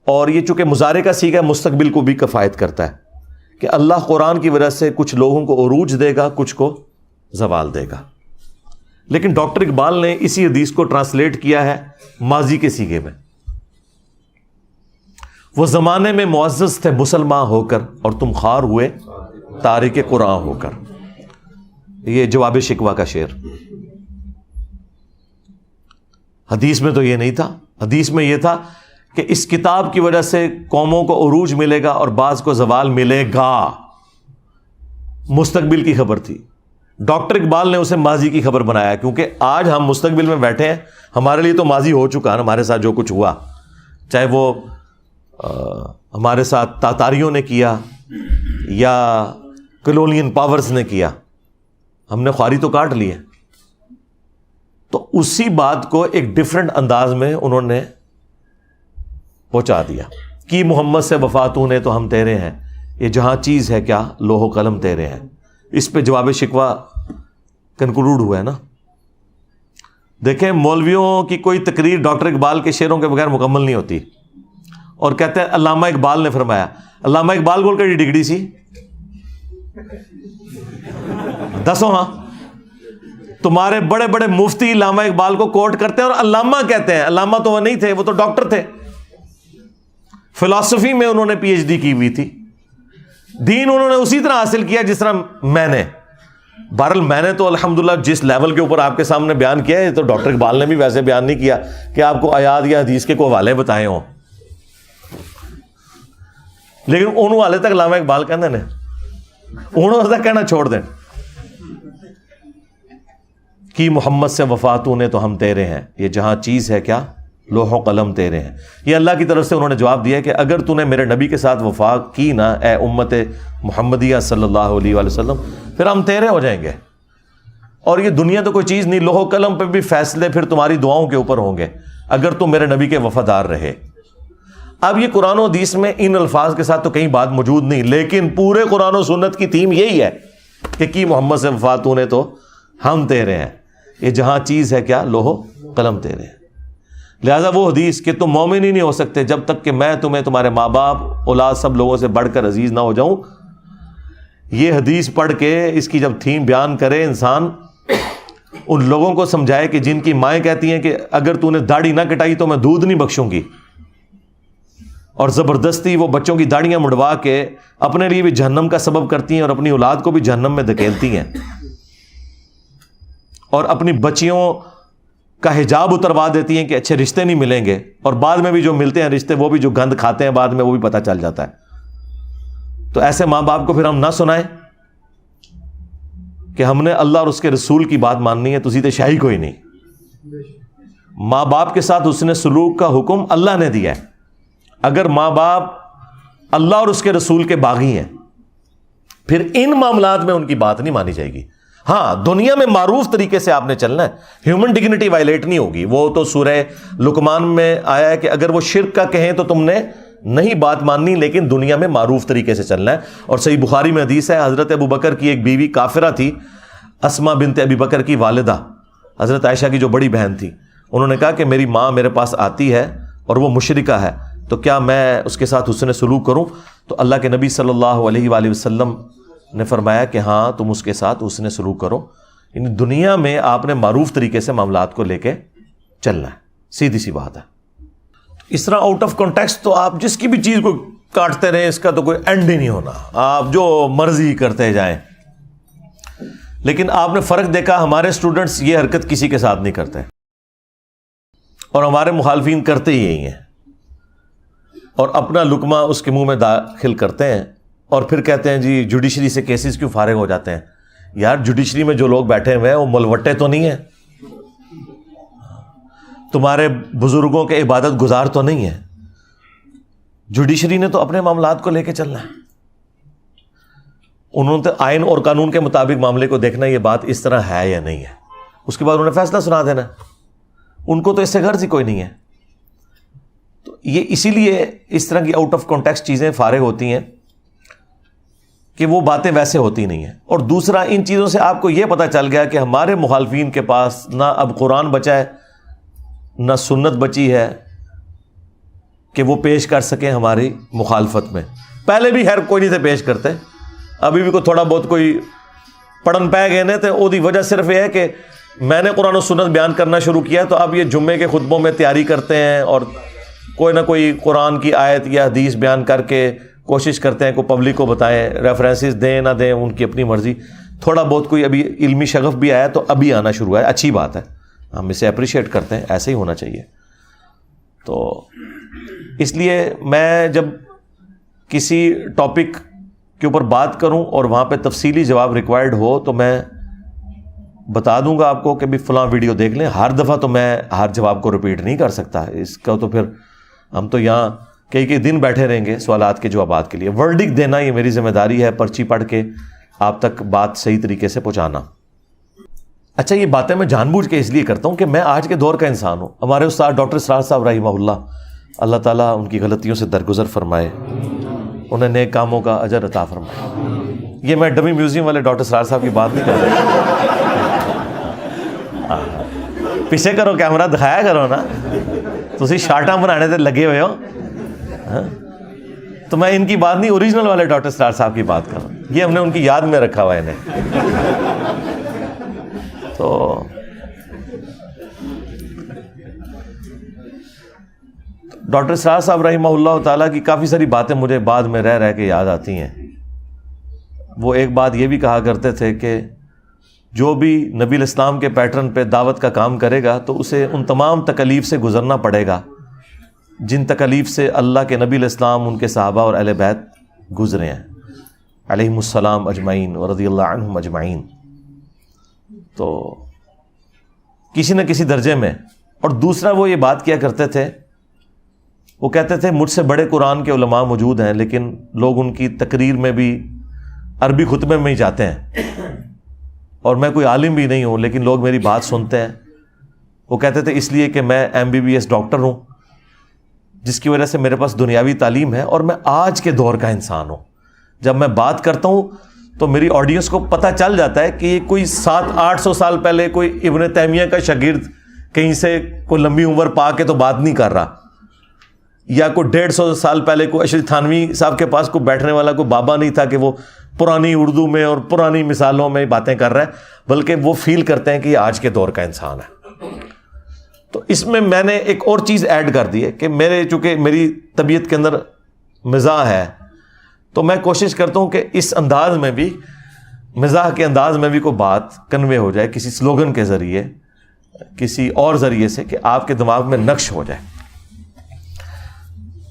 اور یہ چونکہ مضارع کا صیغہ مستقبل کو بھی کفایت کرتا ہے کہ اللہ قرآن کی وجہ سے کچھ لوگوں کو عروج دے گا، کچھ کو زوال دے گا. لیکن ڈاکٹر اقبال نے اسی حدیث کو ٹرانسلیٹ کیا ہے ماضی کے صیغے میں. وہ زمانے میں معزز تھے مسلمان ہو کر اور تم خوار ہوئے تارک قرآن ہو کر. یہ جواب شکوہ کا شعر. حدیث میں تو یہ نہیں تھا. حدیث میں یہ تھا کہ اس کتاب کی وجہ سے قوموں کو عروج ملے گا اور بعض کو زوال ملے گا. مستقبل کی خبر تھی. ڈاکٹر اقبال نے اسے ماضی کی خبر بنایا کیونکہ آج ہم مستقبل میں بیٹھے ہیں، ہمارے لیے تو ماضی ہو چکا ہے. ہمارے ساتھ جو کچھ ہوا، چاہے وہ ہمارے ساتھ تاتاریوں نے کیا یا کلونین پاورز نے کیا، ہم نے خواری تو کاٹ لی ہے. تو اسی بات کو ایک ڈفرنٹ انداز میں انہوں نے پہنچا دیا. کی محمد سے وفاتوں نے تو ہم تیرے ہیں، یہ جہاں چیز ہے کیا لوح و قلم تیرے ہیں. اس پہ جواب شکوہ کنکلوڈ ہوا ہے نا. دیکھیں مولویوں کی کوئی تقریر ڈاکٹر اقبال کے شعروں کے بغیر مکمل نہیں ہوتی. اور کہتے ہیں علامہ اقبال نے فرمایا. علامہ اقبال کو کہڑی ڈگری سی دسو. ہاں تمہارے بڑے بڑے مفتی علامہ اقبال کو کوٹ کرتے ہیں اور علامہ کہتے ہیں. علامہ تو وہ نہیں تھے، وہ تو ڈاکٹر تھے. فلسفی میں انہوں نے پی ایچ ڈی کی ہوئی تھی. دین انہوں نے اسی طرح حاصل کیا جس طرح میں نے. بہرحال میں نے تو الحمدللہ جس لیول کے اوپر آپ کے سامنے بیان کیا ہے، تو ڈاکٹر اقبال نے بھی ویسے بیان نہیں کیا کہ آپ کو آیات یا حدیث کے کوئی حوالے بتائے ہوں. لیکن ان والے تک علامہ اقبال کہنے نے انہوں تک کہنا چھوڑ دیں. کی محمد سے وفاتوں نے تو ہم تیرے ہیں، یہ جہاں چیز ہے کیا لوح و قلم تیرے ہیں. یہ اللہ کی طرف سے انہوں نے جواب دیا کہ اگر تو نے میرے نبی کے ساتھ وفا کی نا اے امت محمدیہ صلی اللہ علیہ وآلہ وسلم، پھر ہم تیرے ہو جائیں گے. اور یہ دنیا تو کوئی چیز نہیں، لوح و قلم پہ بھی فیصلے پھر تمہاری دعاؤں کے اوپر ہوں گے اگر تم میرے نبی کے وفادار رہے. اب یہ قرآن و حدیث میں ان الفاظ کے ساتھ تو کہیں بات موجود نہیں، لیکن پورے قرآن و سنت کی تھیم یہی ہے کہ کی محمد سے وفاتوں نے تو ہم تیرے ہیں، یہ جہاں چیز ہے کیا لوح و قلم تیرے ہیں. لہٰذا وہ حدیث کہ تم مومن ہی نہیں ہو سکتے جب تک کہ میں تمہیں تمہارے ماں باپ، اولاد، سب لوگوں سے بڑھ کر عزیز نہ ہو جاؤں، یہ حدیث پڑھ کے اس کی جب تھیم بیان کرے انسان ان لوگوں کو سمجھائے کہ جن کی مائیں کہتی ہیں کہ اگر تو نے داڑھی نہ کٹائی تو میں دودھ نہیں بخشوں گی، اور زبردستی وہ بچوں کی داڑیاں مڑوا کے اپنے لیے بھی جہنم کا سبب کرتی ہیں اور اپنی اولاد کو بھی جہنم میں دھکیلتی ہیں، اور اپنی بچیوں کا حجاب اتروا دیتی ہیں کہ اچھے رشتے نہیں ملیں گے، اور بعد میں بھی جو ملتے ہیں رشتے وہ بھی جو گند کھاتے ہیں بعد میں وہ بھی پتہ چل جاتا ہے۔ تو ایسے ماں باپ کو پھر ہم نہ سنائیں کہ ہم نے اللہ اور اس کے رسول کی بات ماننی ہے، تسی تے شاہی کوئی نہیں۔ ماں باپ کے ساتھ حسن سلوک کا حکم اللہ نے دیا ہے۔ اگر ماں باپ اللہ اور اس کے رسول کے باغی ہیں پھر ان معاملات میں ان کی بات نہیں مانی جائے گی۔ ہاں، دنیا میں معروف طریقے سے آپ نے چلنا ہے، ہیومن ڈگنیٹی وائلیٹ نہیں ہوگی۔ وہ تو سورہ لقمان میں آیا ہے کہ اگر وہ شرک کا کہیں تو تم نے نہیں بات ماننی، لیکن دنیا میں معروف طریقے سے چلنا ہے۔ اور صحیح بخاری میں حدیث ہے، حضرت ابو بکر کی ایک بیوی کافرہ تھی، اسما بنت ابی بکر کی والدہ، حضرت عائشہ کی جو بڑی بہن تھی، انہوں نے کہا کہ میری ماں میرے پاس آتی ہے اور وہ مشرکہ ہے، تو کیا میں اس کے ساتھ حسن سلوک کروں؟ تو اللہ کے نبی صلی اللہ علیہ وآلہ وسلم نے فرمایا کہ ہاں تم اس کے ساتھ حسن سلوک کرو۔ یعنی دنیا میں آپ نے معروف طریقے سے معاملات کو لے کے چلنا ہے، سیدھی سی بات ہے۔ اس طرح آؤٹ آف کانٹیکسٹ تو آپ جس کی بھی چیز کو کاٹتے رہیں، اس کا تو کوئی اینڈ ہی نہیں ہونا، آپ جو مرضی کرتے جائیں۔ لیکن آپ نے فرق دیکھا، ہمارے اسٹوڈنٹس یہ حرکت کسی کے ساتھ نہیں کرتے، اور ہمارے مخالفین کرتے ہی یہی ہیں، اور اپنا لقمہ اس کے منہ میں داخل کرتے ہیں، اور پھر کہتے ہیں جی جوڈیشری سے کیسز کیوں فارغ ہو جاتے ہیں۔ یار جوڈیشری میں جو لوگ بیٹھے ہوئے ہیں وہ ملوٹے تو نہیں ہیں، تمہارے بزرگوں کے عبادت گزار تو نہیں ہیں۔ جوڈیشری نے تو اپنے معاملات کو لے کے چلنا ہے، انہوں نے آئین اور قانون کے مطابق معاملے کو دیکھنا یہ بات اس طرح ہے یا نہیں ہے، اس کے بعد انہوں نے فیصلہ سنا دینا، ان کو تو اس سے غرض ہی کوئی نہیں ہے۔ تو یہ اسی لیے اس طرح کی آؤٹ آف کانٹیکسٹ چیزیں فارغ ہوتی ہیں کہ وہ باتیں ویسے ہوتی نہیں ہیں۔ اور دوسرا، ان چیزوں سے آپ کو یہ پتہ چل گیا کہ ہمارے مخالفین کے پاس نہ اب قرآن بچا ہے نہ سنت بچی ہے کہ وہ پیش کر سکیں ہماری مخالفت میں۔ پہلے بھی خیر کوئی نہیں تھے پیش کرتے، ابھی بھی کوئی تھوڑا بہت کوئی پڑھن پہ گئے تو وہ دی وجہ صرف یہ ہے کہ میں نے قرآن و سنت بیان کرنا شروع کیا، تو اب یہ جمعے کے خطبوں میں تیاری کرتے ہیں اور کوئی نہ کوئی قرآن کی آیت یا حدیث بیان کر کے کوشش کرتے ہیں کو پبلک کو بتائیں، ریفرنسز دیں نہ دیں ان کی اپنی مرضی۔ تھوڑا بہت کوئی ابھی علمی شغف بھی آیا تو ابھی آنا شروع ہے، اچھی بات ہے، ہم اسے اپریشیٹ کرتے ہیں، ایسے ہی ہونا چاہیے۔ تو اس لیے میں جب کسی ٹاپک کے اوپر بات کروں اور وہاں پہ تفصیلی جواب ریکوائرڈ ہو تو میں بتا دوں گا آپ کو کہ بھی فلاں ویڈیو دیکھ لیں۔ ہر دفعہ تو میں ہر جواب کو ریپیٹ نہیں کر سکتا، اس کا تو پھر ہم تو یہاں کئی دن بیٹھے رہیں گے سوالات کے جوابات کے لیے۔ ورڈک دینا یہ میری ذمہ داری ہے، پرچی پڑھ کے آپ تک بات صحیح طریقے سے پہنچانا۔ اچھا، یہ باتیں میں جان بوجھ کے اس لیے کرتا ہوں کہ میں آج کے دور کا انسان ہوں۔ ہمارے استاد ڈاکٹر اسرار صاحب رحمہ اللہ تعالیٰ ان کی غلطیوں سے درگزر فرمائے، انہیں نیک کاموں کا اجر عطا فرمائے۔ یہ میں ڈمی میوزیم والے ڈاکٹر اسرار صاحب کی بات نہیں کر رہا، پیچھے کرو کیمرہ دکھایا کرو نا، تسی شارٹاں بنانے تے لگے ہوئے ہو۔ تو میں ان کی بات نہیں، اوریجنل والے ڈاکٹر اسرار صاحب کی بات کر رہا ہوں، یہ ہم نے ان کی یاد میں رکھا ہوا ہے انہیں۔ تو ڈاکٹر اسرار صاحب رحمہ اللہ تعالیٰ کی کافی ساری باتیں مجھے بعد میں رہ رہ کے یاد آتی ہیں۔ وہ ایک بات یہ بھی کہا کرتے تھے کہ جو بھی نبی الاسلام کے پیٹرن پہ دعوت کا کام کرے گا تو اسے ان تمام تکالیف سے گزرنا پڑے گا جن تکالیف سے اللہ کے نبی الاسلام، ان کے صحابہ اور اہل بیت گزرے ہیں علیہم السلام اجمعین ورضی اللہ عنہم اجمعین۔ تو کسی نہ کسی درجے میں۔ اور دوسرا وہ یہ بات کیا کرتے تھے، وہ کہتے تھے مجھ سے بڑے قرآن کے علماء موجود ہیں لیکن لوگ ان کی تقریر میں بھی عربی خطبے میں ہی جاتے ہیں، اور میں کوئی عالم بھی نہیں ہوں لیکن لوگ میری بات سنتے ہیں۔ وہ کہتے تھے اس لیے کہ میں MBBS ڈاکٹر ہوں، جس کی وجہ سے میرے پاس دنیاوی تعلیم ہے، اور میں آج کے دور کا انسان ہوں۔ جب میں بات کرتا ہوں تو میری آڈینس کو پتہ چل جاتا ہے کہ یہ کوئی 700-800 سال پہلے کوئی ابن تیمیہ کا شاگرد کہیں سے کوئی لمبی عمر پا کے تو بات نہیں کر رہا، یا کوئی 150 سال پہلے کوئی اشرف تھانوی صاحب کے پاس کوئی بیٹھنے والا کوئی بابا نہیں تھا کہ وہ پرانی اردو میں اور پرانی مثالوں میں باتیں کر رہا ہے، بلکہ وہ فیل کرتے ہیں کہ یہ آج کے دور کا انسان ہے۔ تو اس میں نے ایک اور چیز ایڈ کر دی ہے کہ چونکہ میری طبیعت کے اندر مزاح ہے، تو میں کوشش کرتا ہوں کہ اس انداز میں بھی، مزاح کے انداز میں بھی کوئی بات کنوے ہو جائے کسی سلوگن کے ذریعے، کسی اور ذریعے سے، کہ آپ کے دماغ میں نقش ہو جائے۔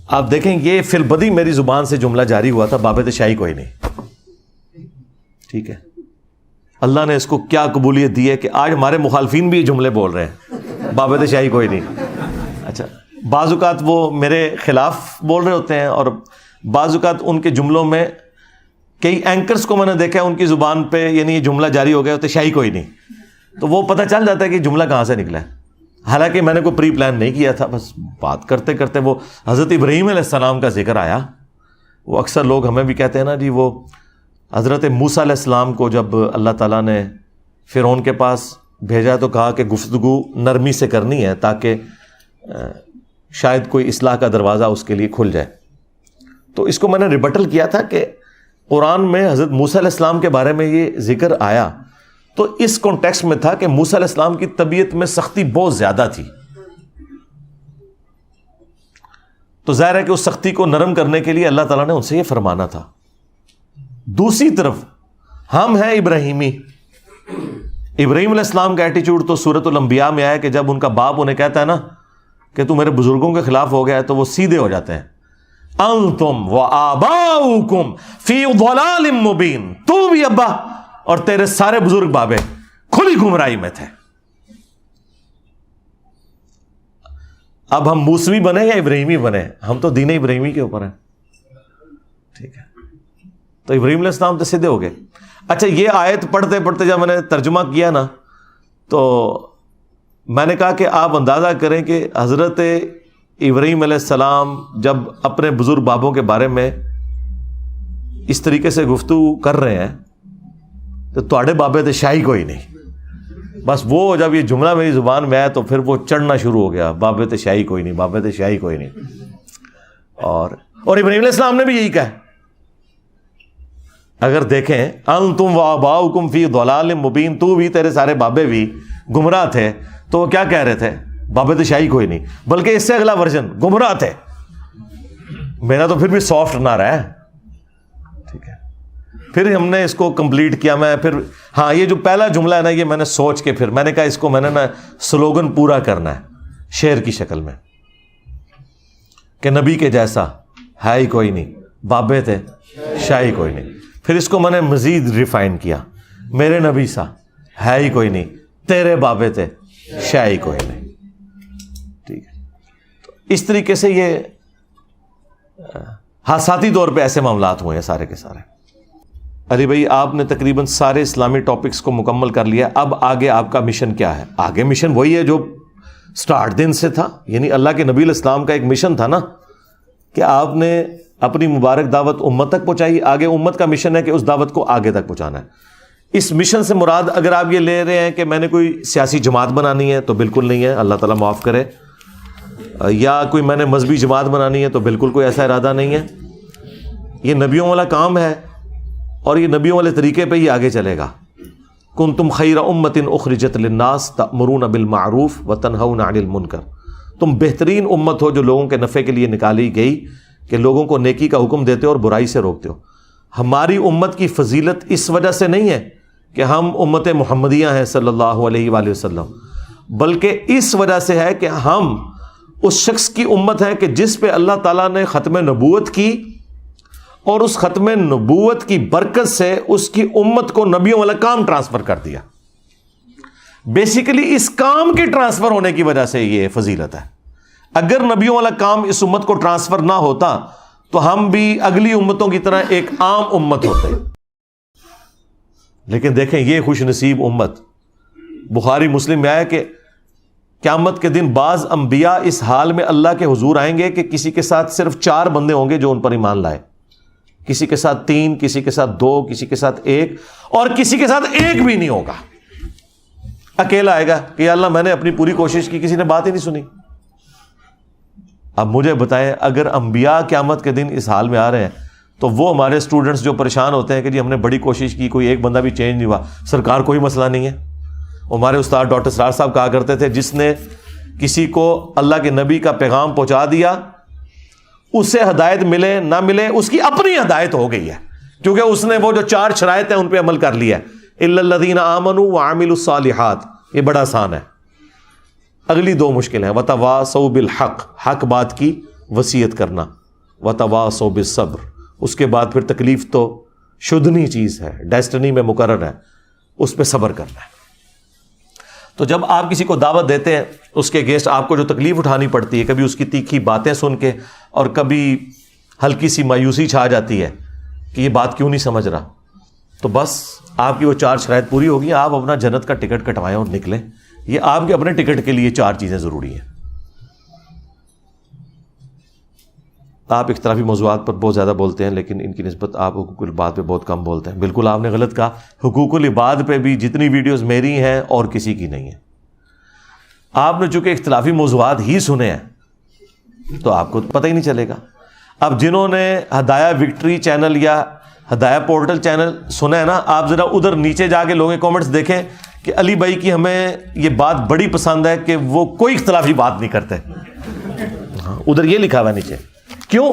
آپ دیکھیں یہ فی البدی میری زبان سے جملہ جاری ہوا تھا، بابت شاہی کوئی نہیں، ٹھیک ہے؟ اللہ نے اس کو کیا قبولیت دی ہے کہ آج ہمارے مخالفین بھی یہ جملے بول رہے ہیں، بابت شاہی کوئی نہیں۔ اچھا، بعض اوقات وہ میرے خلاف بول رہے ہوتے ہیں، اور بعض اوقات ان کے جملوں میں کئی اینکرز کو میں نے دیکھا ہے ان کی زبان پہ یعنی یہ جملہ جاری ہو گیا ہوتا ہے شاہی کوئی نہیں، تو وہ پتہ چل جاتا ہے کہ جملہ کہاں سے نکلا ہے۔ حالانکہ میں نے کوئی پری پلان نہیں کیا تھا، بس بات کرتے کرتے وہ حضرت ابراہیم علیہ السلام کا ذکر آیا۔ وہ اکثر لوگ ہمیں بھی کہتے ہیں نا جی، وہ حضرت موسیٰ علیہ السلام کو جب اللہ تعالیٰ نے فرعون کے پاس بھیجا تو کہا کہ گفتگو نرمی سے کرنی ہے تاکہ شاید کوئی اصلاح کا دروازہ اس کے لیے کھل جائے۔ تو اس کو میں نے ریبٹل کیا تھا کہ قرآن میں حضرت موسیٰ علیہ السلام کے بارے میں یہ ذکر آیا تو اس کانٹیکسٹ میں تھا کہ موسیٰ علیہ السلام کی طبیعت میں سختی بہت زیادہ تھی، تو ظاہر ہے کہ اس سختی کو نرم کرنے کے لیے اللہ تعالیٰ نے ان سے یہ فرمانا تھا۔ دوسری طرف ہم ہیں ابراہیمی، ابراہیم علیہ السلام کا ایٹیچیوڈ تو سورۃ الانبیاء میں آیا کہ جب ان کا باپ انہیں کہتا ہے نا کہ تو میرے بزرگوں کے خلاف ہو گیا ہے، تو وہ سیدھے ہو جاتے ہیں، انتم وآباؤکم فی ضلال مبین، تو بھی ابا اور تیرے سارے بزرگ بابے کھلی گمراہی میں تھے۔ اب ہم موسوی بنے یا ابراہیمی بنے، ہم تو دین ابراہیمی کے اوپر ہیں، ٹھیک ہے؟ تو ابراہیم علیہ السلام تو سیدھے ہو گئے۔ اچھا، یہ آیت پڑھتے پڑھتے جب میں نے ترجمہ کیا نا، تو میں نے کہا کہ آپ اندازہ کریں کہ حضرت ابراہیم علیہ السلام جب اپنے بزرگ بابوں کے بارے میں اس طریقے سے گفتگو کر رہے ہیں تو تواڈے بابے تے شاہی کوئی نہیں۔ بس وہ جب یہ جملہ میری زبان میں آیا تو پھر وہ چڑھنا شروع ہو گیا، بابے تے شاہی کوئی نہیں، بابے تے شاہی کوئی نہیں۔ اور ابراہیم علیہ السلام نے بھی یہی کہا۔ اگر دیکھیں انتم وآباؤکم فی ضلال مبین، تو بھی تیرے سارے بابے بھی گمراہ تھے، تو وہ کیا کہہ رہے تھے؟ بابے تو شاہی کوئی نہیں، بلکہ اس سے اگلا ورژن گمراہ تھے۔ میرا تو پھر بھی سافٹ نہ رہا ہے، ٹھیک ہے؟ پھر ہم نے اس کو کمپلیٹ کیا۔ میں پھر ہاں، یہ جو پہلا جملہ ہے نا، یہ میں نے سوچ کے پھر میں نے کہا اس کو میں نے نا سلوگن پورا کرنا ہے شعر کی شکل میں، کہ نبی کے جیسا ہے ہی کوئی نہیں، بابے تھے شاہی کوئی نہیں۔ پھر اس کو میں نے مزید ریفائن کیا، میرے نبی سا ہے ہی کوئی نہیں، تیرے بابے تھے شاہی کوئی نہیں، ٹھیک ہے؟ تو اس طریقے سے یہ حادثاتی طور پہ ایسے معاملات ہوئے ہیں سارے کے سارے۔ علی بھائی، آپ نے تقریباً سارے اسلامی ٹاپکس کو مکمل کر لیا، اب آگے آپ کا مشن کیا ہے؟ آگے مشن وہی ہے جو سٹارٹ دن سے تھا، یعنی اللہ کے نبی علیہ السلام کا ایک مشن تھا نا کہ آپ نے اپنی مبارک دعوت امت تک پہنچائی، آگے امت کا مشن ہے کہ اس دعوت کو آگے تک پہنچانا ہے۔ اس مشن سے مراد اگر آپ یہ لے رہے ہیں کہ میں نے کوئی سیاسی جماعت بنانی ہے تو بالکل نہیں ہے، اللہ تعالیٰ معاف کرے، یا کوئی میں نے مذہبی جماعت بنانی ہے تو بالکل کوئی ایسا ارادہ نہیں ہے۔ یہ نبیوں والا کام ہے اور یہ نبیوں والے طریقے پہ ہی آگے چلے گا۔ کنتم خیر امۃ اخرجت للناس تأمرون بالمعروف وتنہون عن المنکر، تم بہترین امت ہو جو لوگوں کے نفع کے لیے نکالی گئی کہ لوگوں کو نیکی کا حکم دیتے ہو اور برائی سے روکتے ہو۔ ہماری امت کی فضیلت اس وجہ سے نہیں ہے کہ ہم امت محمدیہ ہیں صلی اللہ علیہ وآلہ وسلم، بلکہ اس وجہ سے ہے کہ ہم اس شخص کی امت ہیں کہ جس پہ اللہ تعالیٰ نے ختم نبوت کی، اور اس ختم نبوت کی برکت سے اس کی امت کو نبیوں والا کام ٹرانسفر کر دیا۔ بیسیکلی اس کام کے ٹرانسفر ہونے کی وجہ سے یہ فضیلت ہے۔ اگر نبیوں والا کام اس امت کو ٹرانسفر نہ ہوتا تو ہم بھی اگلی امتوں کی طرح ایک عام امت ہوتے۔ لیکن دیکھیں یہ خوش نصیب امت، بخاری مسلم میں آیا کہ قیامت کے دن بعض انبیاء اس حال میں اللہ کے حضور آئیں گے کہ کسی کے ساتھ صرف 4 بندے ہوں گے جو ان پر ایمان لائے، کسی کے ساتھ 3، کسی کے ساتھ 2، کسی کے ساتھ 1، اور کسی کے ساتھ 1 بھی نہیں ہوگا، اکیلا آئے گا کہ یا اللہ میں نے اپنی پوری کوشش کی، کسی نے بات ہی نہیں سنی۔ اب مجھے بتائیں، اگر انبیاء قیامت کے دن اس حال میں آ رہے ہیں تو وہ ہمارے اسٹوڈنٹس جو پریشان ہوتے ہیں کہ جی ہم نے بڑی کوشش کی, کوئی ایک بندہ بھی چینج نہیں ہوا. سرکار کوئی مسئلہ نہیں ہے. ہمارے استاد ڈاکٹر سرار صاحب کہا کرتے تھے جس نے کسی کو اللہ کے نبی کا پیغام پہنچا دیا, اسے ہدایت ملے نہ ملے اس کی اپنی ہدایت ہو گئی ہے, کیونکہ اس نے وہ جو 4 شرائط ہیں ان پہ عمل کر لیا ہے. الا الذین آمنوا وعملوا الصالحات, یہ بڑا آسان ہے. اگلی 2 مشکل ہیں, وتواصوا بالحق, حق بات کی وصیت کرنا, وتواصوا بالصبر, اس کے بعد پھر تکلیف تو شدنی چیز ہے, ڈیسٹنی میں مقرر ہے, اس پہ صبر کرنا ہے. تو جب آپ کسی کو دعوت دیتے ہیں, اس کے اگینسٹ آپ کو جو تکلیف اٹھانی پڑتی ہے, کبھی اس کی تیکھی باتیں سن کے اور کبھی ہلکی سی مایوسی چھا جاتی ہے کہ یہ بات کیوں نہیں سمجھ رہا, تو بس آپ کی وہ 4 شرائط پوری ہوگی, آپ اپنا جنت کا ٹکٹ کٹوائیں اور نکلیں. یہ آپ کے اپنے ٹکٹ کے لیے 4 چیزیں ضروری ہیں. آپ اختلافی موضوعات پر بہت زیادہ بولتے ہیں, لیکن ان کی نسبت آپ حقوق العباد پہ بہت کم بولتے ہیں. بالکل آپ نے غلط کہا. حقوق العباد پہ بھی جتنی ویڈیوز میری ہیں اور کسی کی نہیں ہیں. آپ نے چونکہ اختلافی موضوعات ہی سنے ہیں تو آپ کو پتہ ہی نہیں چلے گا. اب جنہوں نے ہدایہ وکٹری چینل یا ہدایہ پورٹل چینل سنا ہے نا, آپ ذرا ادھر نیچے جا کے لوگوں کے کامنٹس دیکھیں کہ علی بھائی کی ہمیں یہ بات بڑی پسند ہے کہ وہ کوئی اختلافی بات نہیں کرتے. ادھر یہ لکھا ہوا ہے نیچے. کیوں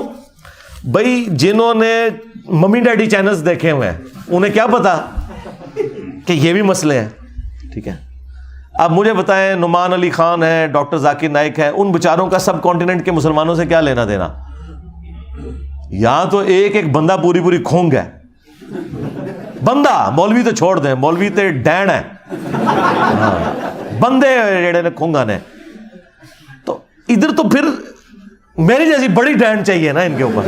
بھائی؟ جنہوں نے ممی ڈیڈی چینلز دیکھے ہوئے ہیں انہیں کیا پتا کہ یہ بھی مسئلے ہیں. ٹھیک ہے, اب مجھے بتائیں, نعمان علی خان ہے, ڈاکٹر ذاکر نائک ہے, ان بیچاروں کا سب کانٹیننٹ کے مسلمانوں سے کیا لینا دینا؟ یہاں تو ایک بندہ پوری کھونگ ہے. بندہ, مولوی تو چھوڑ دیں, مولوی تو ڈین ہے, بندے جڑے نے کھونگا نے. تو ادھر تو پھر میری جیسی بڑی ڈین چاہیے نا ان کے اوپر.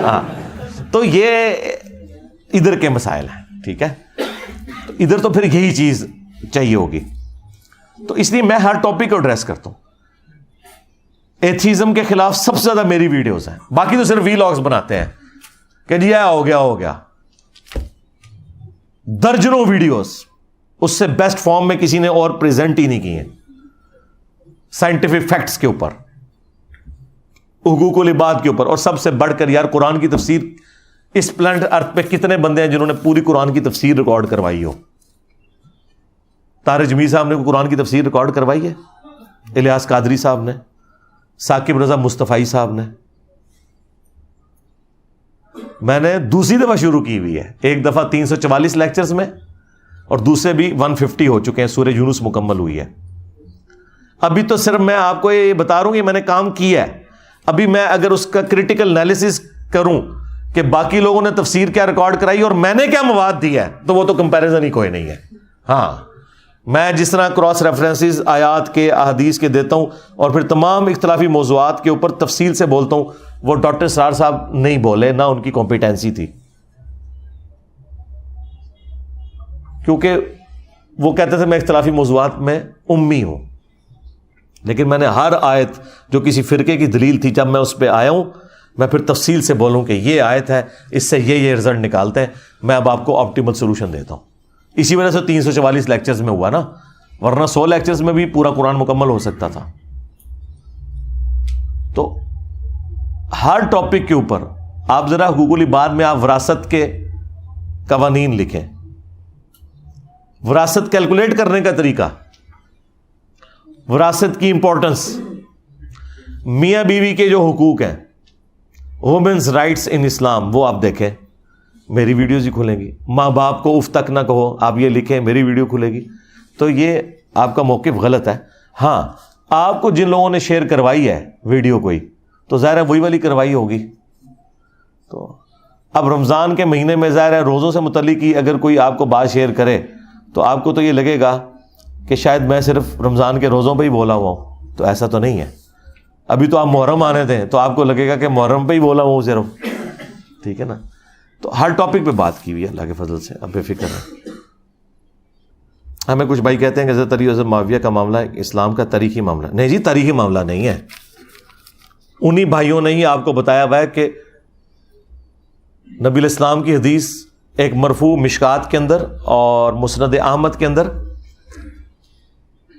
ہاں, تو یہ ادھر کے مسائل ہیں. ٹھیک ہے, تو ادھر تو پھر یہی چیز چاہیے ہوگی. تو اس لیے میں ہر ٹاپک کو ایڈریس کرتا ہوں. ایتھیزم کے خلاف سب سے زیادہ میری ویڈیوز ہیں, باقی تو صرف ویلاگز بناتے ہیں کہ جی ہو گیا. درجنوں ویڈیوز اس سے بیسٹ فارم میں کسی نے اور پریزنٹ ہی نہیں کی ہیں, سائنٹیفک فیکٹس کے اوپر, حقوق العباد کے اوپر. اور سب سے بڑھ کر یار قرآن کی تفسیر, اس پلانٹ ارتھ پہ کتنے بندے ہیں جنہوں نے پوری قرآن کی تفسیر ریکارڈ کروائی ہو؟ طارق جمیل صاحب نے قرآن کی تفسیر ریکارڈ کروائی ہے, الیاس قادری صاحب نے, ثاقب رضا مصطفی صاحب نے. میں نے دوسری دفعہ شروع کی ہوئی ہے, ایک دفعہ 344 لیکچرز میں اور دوسرے بھی 150 ہو چکے ہیں, سورہ یونس مکمل ہوئی ہے. ابھی تو صرف میں آپ کو یہ بتا رہا ہوں کہ میں نے کام کیا ہے. ابھی میں اگر اس کا کریٹیکل انالیسس کروں کہ باقی لوگوں نے تفسیر کیا ریکارڈ کرائی اور میں نے کیا مواد دیا ہے, تو وہ تو کمپیریزن ہی کوئی نہیں ہے. ہاں, میں جس طرح کراس ریفرنسز آیات کے, احادیث کے دیتا ہوں اور پھر تمام اختلافی موضوعات کے اوپر تفصیل سے بولتا ہوں, وہ ڈاکٹر سرار صاحب نہیں بولے, نہ ان کی کمپیٹنسی تھی, کیونکہ وہ کہتے تھے میں اختلافی موضوعات میں امی ہوں. لیکن میں نے ہر آیت جو کسی فرقے کی دلیل تھی, جب میں اس پہ آیا ہوں, میں پھر تفصیل سے بولوں کہ یہ آیت ہے, اس سے یہ رزلٹ نکالتے ہیں. میں اب آپ کو آپٹیمل سولوشن دیتا ہوں. اسی وجہ سے 344 لیکچرز میں ہوا نا, ورنہ 100 لیکچرز میں بھی پورا قرآن مکمل ہو سکتا تھا. تو ہر ٹاپک کے اوپر آپ ذرا حقوق العباد میں آپ وراثت کے قوانین لکھیں, وراثت کیلکولیٹ کرنے کا طریقہ, وراثت کی امپورٹنس, میاں بیوی کے جو حقوق ہیں, وومنز رائٹس ان اسلام, وہ آپ دیکھیں, میری ویڈیوز ہی کھلیں گی. ماں باپ کو اف تک نہ کہو, آپ یہ لکھیں, میری ویڈیو کھلے گی. تو یہ آپ کا موقف غلط ہے. ہاں, آپ کو جن لوگوں نے شیئر کروائی ہے ویڈیو کوئی, تو ظاہر ہے وہی والی کروائی ہوگی. تو اب رمضان کے مہینے میں ظاہر ہے روزوں سے متعلق ہی اگر کوئی آپ کو بات شیئر کرے تو آپ کو تو یہ لگے گا کہ شاید میں صرف رمضان کے روزوں پہ ہی بولا ہوا ہوں. تو ایسا تو نہیں ہے. ابھی تو آپ محرم آنے دیں تو آپ کو لگے گا کہ محرم پہ ہی بولا ہوا ہوں صرف. ٹھیک ہے نا. تو ہر ٹاپک پہ بات کی ہوئی ہے اللہ کے فضل سے, اب بے فکر ہے. ہمیں کچھ بھائی کہتے ہیں کہ حضرت علی حضرت معاویہ کا معاملہ اسلام کا تاریخی معاملہ. نہیں جی, تاریخی معاملہ نہیں ہے. انہی بھائیوں نے ہی آپ کو بتایا ہوا ہے کہ نبی الاسلام کی حدیث ایک مرفوع مشکات کے اندر اور مسند احمد کے اندر,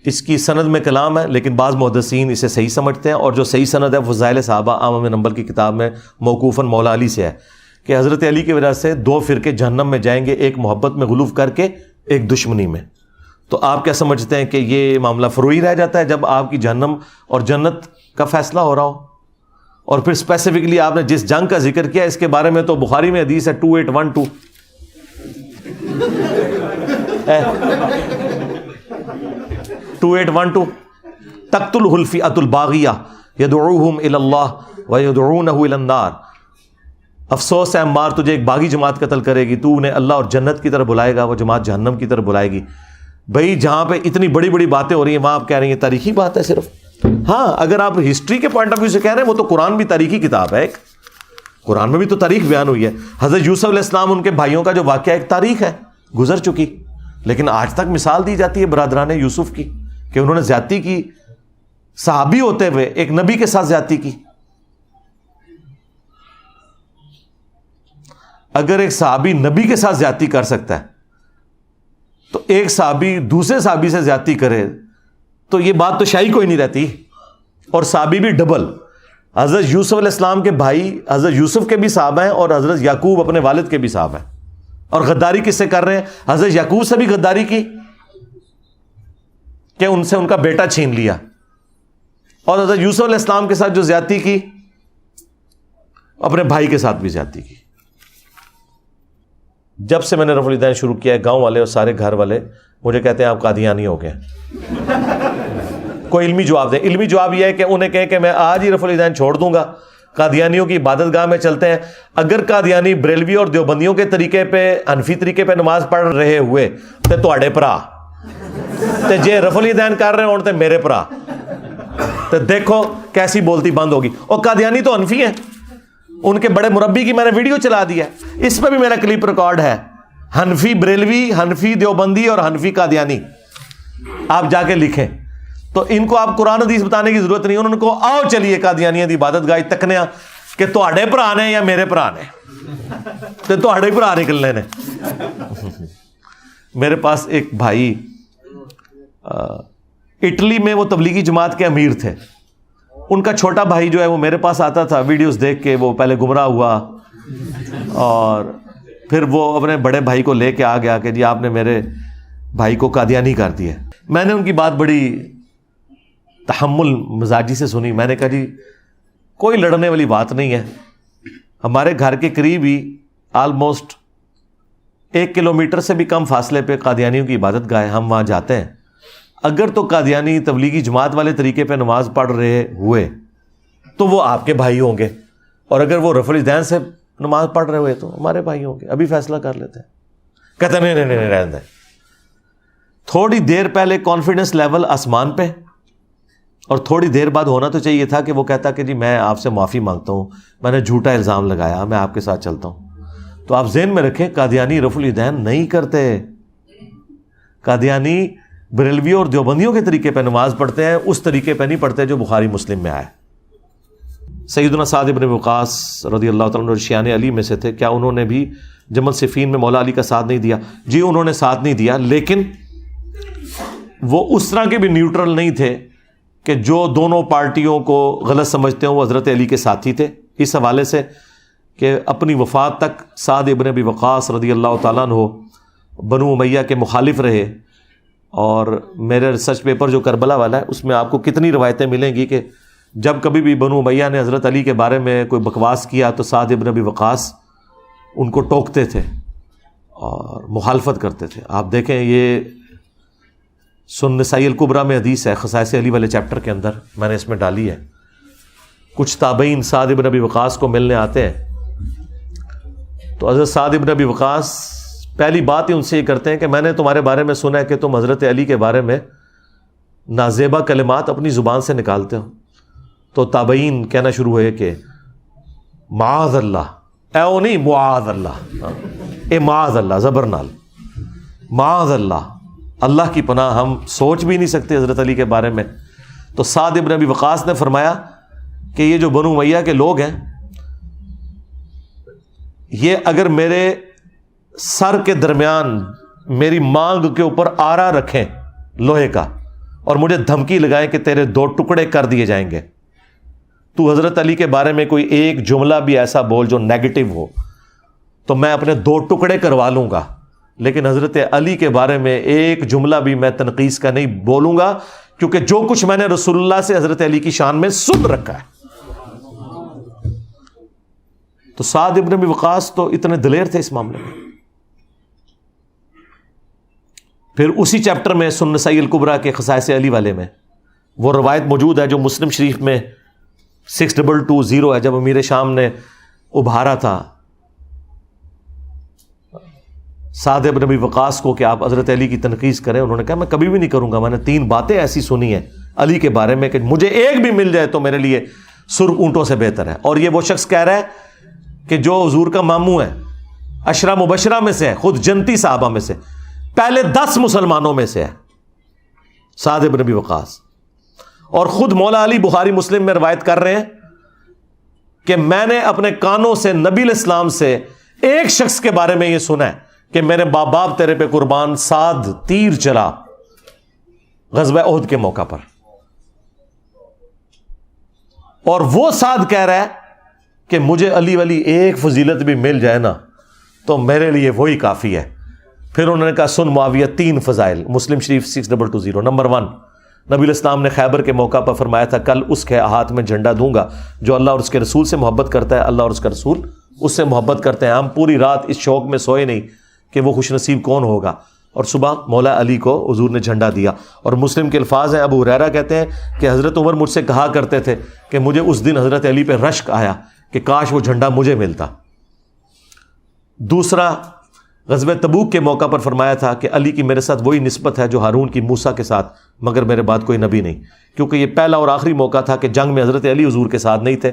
اس کی سند میں کلام ہے, لیکن بعض محدثین اسے صحیح سمجھتے ہیں, اور جو صحیح سند ہے فضائل صحابہ عام نمبر کی کتاب میں موقوفاً مولا علی سے ہے کہ حضرت علی کی وجہ سے 2 فرقے جہنم میں جائیں گے، ایک محبت میں غلوف کر کے، ایک دشمنی میں. تو آپ کیا سمجھتے ہیں کہ یہ معاملہ فروئی رہ جاتا ہے جب آپ کی جہنم اور جنت کا فیصلہ ہو رہا ہو؟ اور پھر اسپیسیفکلی آپ نے جس جنگ کا ذکر کیا اس کے بارے میں تو بخاری میں حدیث ہے 2812 2812 تقتلہ الفئۃ الباغیہ یدعوہم الی اللہ ویدعونہ الی النار. افسوس ہے عمار، تجھے ایک باغی جماعت قتل کرے گی، تو انہیں اللہ اور جنت کی طرف بلائے گا، وہ جماعت جہنم کی طرف بلائے گی. بھائی جہاں پہ اتنی بڑی بڑی باتیں ہو رہی ہیں وہاں آپ کہہ رہے ہیں یہ تاریخی بات ہے صرف. ہاں اگر آپ ہسٹری کے پوائنٹ آف ویو سے کہہ رہے ہیں وہ تو قرآن بھی تاریخی کتاب ہے. ایک قرآن میں بھی تو تاریخ بیان ہوئی ہے. حضرت یوسف علیہ السلام ان کے بھائیوں کا جو واقعہ ایک تاریخ ہے گزر چکی، لیکن آج تک مثال دی جاتی ہے برادران یوسف کی کہ انہوں نے زیادتی کی، صحابی ہوتے ہوئے ایک نبی کے ساتھ زیادتی کی. اگر ایک صحابی نبی کے ساتھ زیادتی کر سکتا ہے تو ایک صحابی دوسرے صحابی سے زیادتی کرے تو یہ بات تو شاہی کوئی نہیں رہتی. اور صحابی بھی ڈبل. حضرت یوسف علیہ السلام کے بھائی حضرت یوسف کے بھی صحابہ ہیں اور حضرت یعقوب اپنے والد کے بھی صحابہ ہیں. اور غداری کس سے کر رہے ہیں؟ حضرت یعقوب سے بھی غداری کی کہ ان سے ان کا بیٹا چھین لیا، اور حضرت یوسف علیہ السلام کے ساتھ جو زیادتی کی اپنے بھائی کے ساتھ بھی زیادتی کی. جب سے میں نے رفع الیدین شروع کیا ہے گاؤں والے اور سارے گھر والے مجھے کہتے ہیں آپ قادیانی ہو گئے. کوئی علمی جواب دیں. علمی جواب یہ ہے کہ انہیں کہیں کہ میں آج ہی رفع الیدین چھوڑ دوں گا، قادیانیوں کی عبادت گاہ میں چلتے ہیں. اگر قادیانی بریلوی اور دیوبندیوں کے طریقے پہ حنفی طریقے پہ نماز پڑھ رہے ہوئے تے تواڈے پرا تے جے رفع الیدین کر رہے ہون تے میرے پرا، تے دیکھو کیسی بولتی بند ہوگی. اور قادیانی تو حنفی ہیں، ان کے بڑے مربی کی میں نے ویڈیو چلا دیا ہے، اس پہ بھی میرا کلپ ریکارڈ ہے. حنفی بریلوی، حنفی دیوبندی اور حنفی قادیانی، آپ جا کے لکھیں. تو ان کو آپ قرآن حدیث بتانے کی ضرورت نہیں. انہوں کو آؤ چلیے قادیانیاں دی عبادت گاہ تکنے کہ تواڈے بھرا نے یا میرے بھرا نے، تے تواڈے بھرا نکلنے نے. میرے پاس ایک بھائی اٹلی میں وہ تبلیغی جماعت کے امیر تھے. ان کا چھوٹا بھائی جو ہے وہ میرے پاس آتا تھا، ویڈیوز دیکھ کے وہ پہلے گمراہ ہوا اور پھر وہ اپنے بڑے بھائی کو لے کے آ گیا کہ جی آپ نے میرے بھائی کو قادیانی کر دیا. میں نے ان کی بات بڑی تحمل مزاجی سے سنی. میں نے کہا جی کوئی لڑنے والی بات نہیں ہے، ہمارے گھر کے قریب ہی آلموسٹ 1 کلومیٹر سے بھی کم فاصلے پہ قادیانیوں کی عبادت گاہ ہے، ہم وہاں جاتے ہیں. اگر تو قادیانی تبلیغی جماعت والے طریقے پہ نماز پڑھ رہے ہوئے تو وہ آپ کے بھائی ہوں گے، اور اگر وہ رفع الیدین سے نماز پڑھ رہے ہوئے تو ہمارے بھائی ہوں گے. ابھی فیصلہ کر لیتے ہیں. کہتے ہیں نہیں رہنے دیں. تھوڑی دیر پہلے کانفیڈنس لیول آسمان پہ، اور تھوڑی دیر بعد ہونا تو چاہیے تھا کہ وہ کہتا کہ جی میں آپ سے معافی مانگتا ہوں، میں نے جھوٹا الزام لگایا، میں آپ کے ساتھ چلتا ہوں. تو آپ ذہن میں رکھیں قادیانی رفع الیدین نہیں کرتے. قادیانی بریلوی اور دیوبندیوں کے طریقے پہ نماز پڑھتے ہیں، اس طریقے پہ نہیں پڑھتے جو بخاری مسلم میں آیا. سیدنا سعد بن وقاص رضی اللہ تعالیٰ عنہ شیعان علی میں سے تھے. کیا انہوں نے بھی جمل صفین میں مولا علی کا ساتھ نہیں دیا؟ جی انہوں نے ساتھ نہیں دیا، لیکن وہ اس طرح کے بھی نیوٹرل نہیں تھے کہ جو دونوں پارٹیوں کو غلط سمجھتے ہوں. وہ حضرت علی کے ساتھی تھے اس حوالے سے کہ اپنی وفات تک سعد بن ابی وقاص رضی اللہ تعالیٰ عنہ بنو امیہ کے مخالف رہے. اور میرے ریسرچ پیپر جو کربلا والا ہے اس میں آپ کو کتنی روایتیں ملیں گی کہ جب کبھی بھی بنو امیہ نے حضرت علی کے بارے میں کوئی بکواس کیا تو سعد بن ابی وقاص ان کو ٹوکتے تھے اور مخالفت کرتے تھے. آپ دیکھیں یہ سنن نسائی الکبریٰ میں حدیث ہے خصائص علی والے چیپٹر کے اندر، میں نے اس میں ڈالی ہے. کچھ تابعین سعد بن ابی وقاص کو ملنے آتے ہیں تو حضرت سعد بن ابی وقاص پہلی بات ہی ان سے یہ کرتے ہیں کہ میں نے تمہارے بارے میں سنا ہے کہ تم حضرت علی کے بارے میں نازیبا کلمات اپنی زبان سے نکالتے ہو. تو تابعین کہنا شروع ہوئے کہ معاذ اللہ، او نہیں معاذ اللہ، اے معاذ اللہ زبر نال، معاذ اللہ، اللہ کی پناہ، ہم سوچ بھی نہیں سکتے حضرت علی کے بارے میں. تو سعد بن ابی وقاص نے فرمایا کہ یہ جو بنو امیہ کے لوگ ہیں یہ اگر میرے سر کے درمیان میری مانگ کے اوپر آرا رکھیں لوہے کا اور مجھے دھمکی لگائیں کہ تیرے 2 ٹکڑے کر دیے جائیں گے، تو حضرت علی کے بارے میں کوئی ایک جملہ بھی ایسا بول جو نیگیٹو ہو تو میں اپنے 2 ٹکڑے کروا لوں گا، لیکن حضرت علی کے بارے میں ایک جملہ بھی میں تنقیص کا نہیں بولوں گا، کیونکہ جو کچھ میں نے رسول اللہ سے حضرت علی کی شان میں سن رکھا ہے۔ تو سعد ابن ابی وقاص تو اتنے دلیر تھے اس معاملے میں۔ پھر اسی چیپٹر میں سنن نسائی الکبریٰ کے خصائص علی والے میں وہ روایت موجود ہے جو مسلم شریف میں 6220 ہے، جب امیر شام نے ابھارا تھا سعد ابن ابی وقاص کو کہ آپ حضرت علی کی تنقیص کریں، انہوں نے کہا میں کبھی بھی نہیں کروں گا، میں نے 3 باتیں ایسی سنی ہیں علی کے بارے میں کہ مجھے ایک بھی مل جائے تو میرے لیے سرخ اونٹوں سے بہتر ہے۔ اور یہ وہ شخص کہہ رہا ہے کہ جو حضور کا ماموں ہے، عشرہ مبشرہ میں سے ہے، خود جنتی صحابہ میں سے، پہلے 10 مسلمانوں میں سے ہے سعد ابن ابی وقاص، اور خود مولا علی بخاری مسلم میں روایت کر رہے ہیں کہ میں نے اپنے کانوں سے نبی علیہ السلام سے ایک شخص کے بارے میں یہ سنا ہے کہ میرے باپ تیرے پہ قربان، سعد تیر چلا غزوہ احد کے موقع پر، اور وہ سعد کہہ رہا ہے کہ مجھے علی ولی ایک فضیلت بھی مل جائے نا تو میرے لیے وہی کافی ہے۔ پھر انہوں نے کہا سن معاویہ 3 فضائل، مسلم شریف 6220۔ نمبر 1، نبی علیہ السلام نے خیبر کے موقع پر فرمایا تھا کل اس کے ہاتھ میں جھنڈا دوں گا جو اللہ اور اس کے رسول سے محبت کرتا ہے، اللہ اور اس کا رسول اس سے محبت کرتے ہیں۔ ہم پوری رات اس شوق میں سوئے نہیں کہ وہ خوش نصیب کون ہوگا، اور صبح مولا علی کو حضور نے جھنڈا دیا۔ اور مسلم کے الفاظ ہیں، ابو ہریرہ کہتے ہیں کہ حضرت عمر مجھ سے کہا کرتے تھے کہ مجھے اس دن حضرت علی پہ رشک آیا کہ کاش وہ جھنڈا مجھے ملتا۔ دوسرا، غزوہ تبوک کے موقع پر فرمایا تھا کہ علی کی میرے ساتھ وہی نسبت ہے جو ہارون کی موسیٰ کے ساتھ، مگر میرے بعد کوئی نبی نہیں، کیونکہ یہ پہلا اور آخری موقع تھا کہ جنگ میں حضرت علی حضور کے ساتھ نہیں تھے،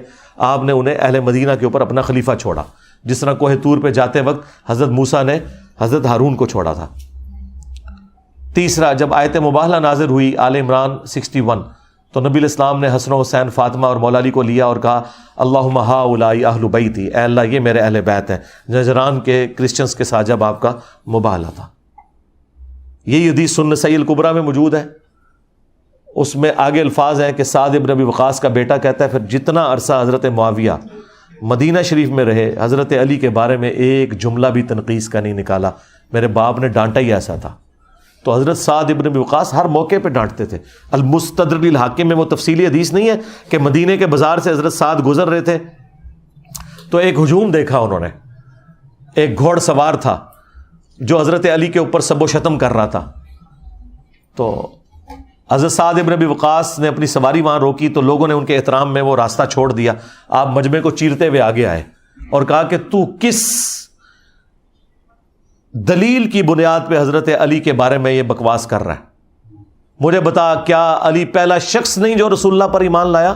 آپ نے انہیں اہل مدینہ کے اوپر اپنا خلیفہ چھوڑا، جس طرح کوہ طور پہ جاتے وقت حضرت موسیٰ نے حضرت ہارون کو چھوڑا تھا۔ تیسرا، جب آیت مباہلہ نازل ہوئی آل عمران 61، تو نبی علیہ السلام نے حسن و حسین، فاطمہ اور مولا علی کو لیا اور کہا اللہم ہؤلاء اہل بیتی، اے اللہ یہ میرے اہل بیت ہیں، نجران کے کرسچنز کے ساتھ جب آپ کا مباہلہ تھا۔ یہی حدیث سنن نسائی الکبریٰ میں موجود ہے، اس میں آگے الفاظ ہیں کہ سعد ابن ابی وقاص کا بیٹا کہتا ہے پھر جتنا عرصہ حضرت معاویہ مدینہ شریف میں رہے، حضرت علی کے بارے میں ایک جملہ بھی تنقیص کا نہیں نکالا، میرے باپ نے ڈانٹا ہی ایسا تھا۔ تو حضرت سعد ابن ابی وقاص ہر موقع پہ ڈانٹتے تھے۔ المستدرک للحاکم میں وہ تفصیلی حدیث نہیں ہے کہ مدینے کے بازار سے حضرت سعد گزر رہے تھے تو ایک ہجوم دیکھا انہوں نے، ایک گھوڑ سوار تھا جو حضرت علی کے اوپر سب و شتم کر رہا تھا، تو حضرت سعد ابن ابی وقاص نے اپنی سواری وہاں روکی تو لوگوں نے ان کے احترام میں وہ راستہ چھوڑ دیا۔ آپ مجمع کو چیرتے ہوئے آگے آئے اور کہا کہ تو کس دلیل کی بنیاد پہ حضرت علی کے بارے میں یہ بکواس کر رہا ہے؟ مجھے بتا، کیا علی پہلا شخص نہیں جو رسول اللہ پر ایمان لایا؟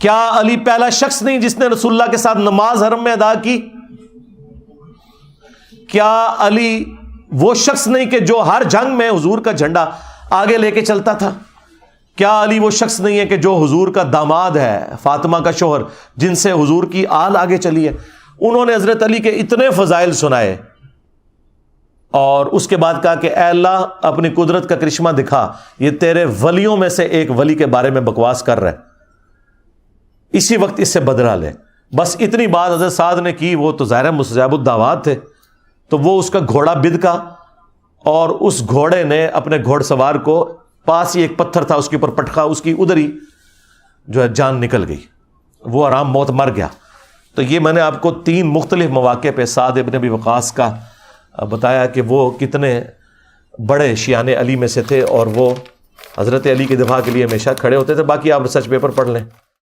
کیا علی پہلا شخص نہیں جس نے رسول اللہ کے ساتھ نماز حرم میں ادا کی؟ کیا علی وہ شخص نہیں کہ جو ہر جنگ میں حضور کا جھنڈا آگے لے کے چلتا تھا؟ کیا علی وہ شخص نہیں ہے کہ جو حضور کا داماد ہے، فاطمہ کا شوہر، جن سے حضور کی آل آگے چلی ہے؟ انہوں نے حضرت علی کے اتنے فضائل سنائے اور اس کے بعد کہا کہ اے اللہ اپنی قدرت کا کرشمہ دکھا، یہ تیرے ولیوں میں سے ایک ولی کے بارے میں بکواس کر رہا ہے، اسی وقت اس سے بدلہ لے۔ بس اتنی بات حضرت سعد نے کی، وہ تو ظاہر مستجاب الدعوات تھے، تو وہ اس کا گھوڑا بدکا اور اس گھوڑے نے اپنے گھوڑ سوار کو، پاس ہی ایک پتھر تھا اس کے اوپر پٹخا، اس کی ادھر ہی جو ہے جان نکل گئی، وہ آرام موت مر گیا۔ تو یہ میں نے آپ کو 3 مختلف مواقع پہ سعد ابن ابی وقاص کا بتایا کہ وہ کتنے بڑے شیان علی میں سے تھے اور وہ حضرت علی کی دفاع کے لیے ہمیشہ کھڑے ہوتے تھے۔ باقی آپ ریسرچ پیپر پڑھ لیں۔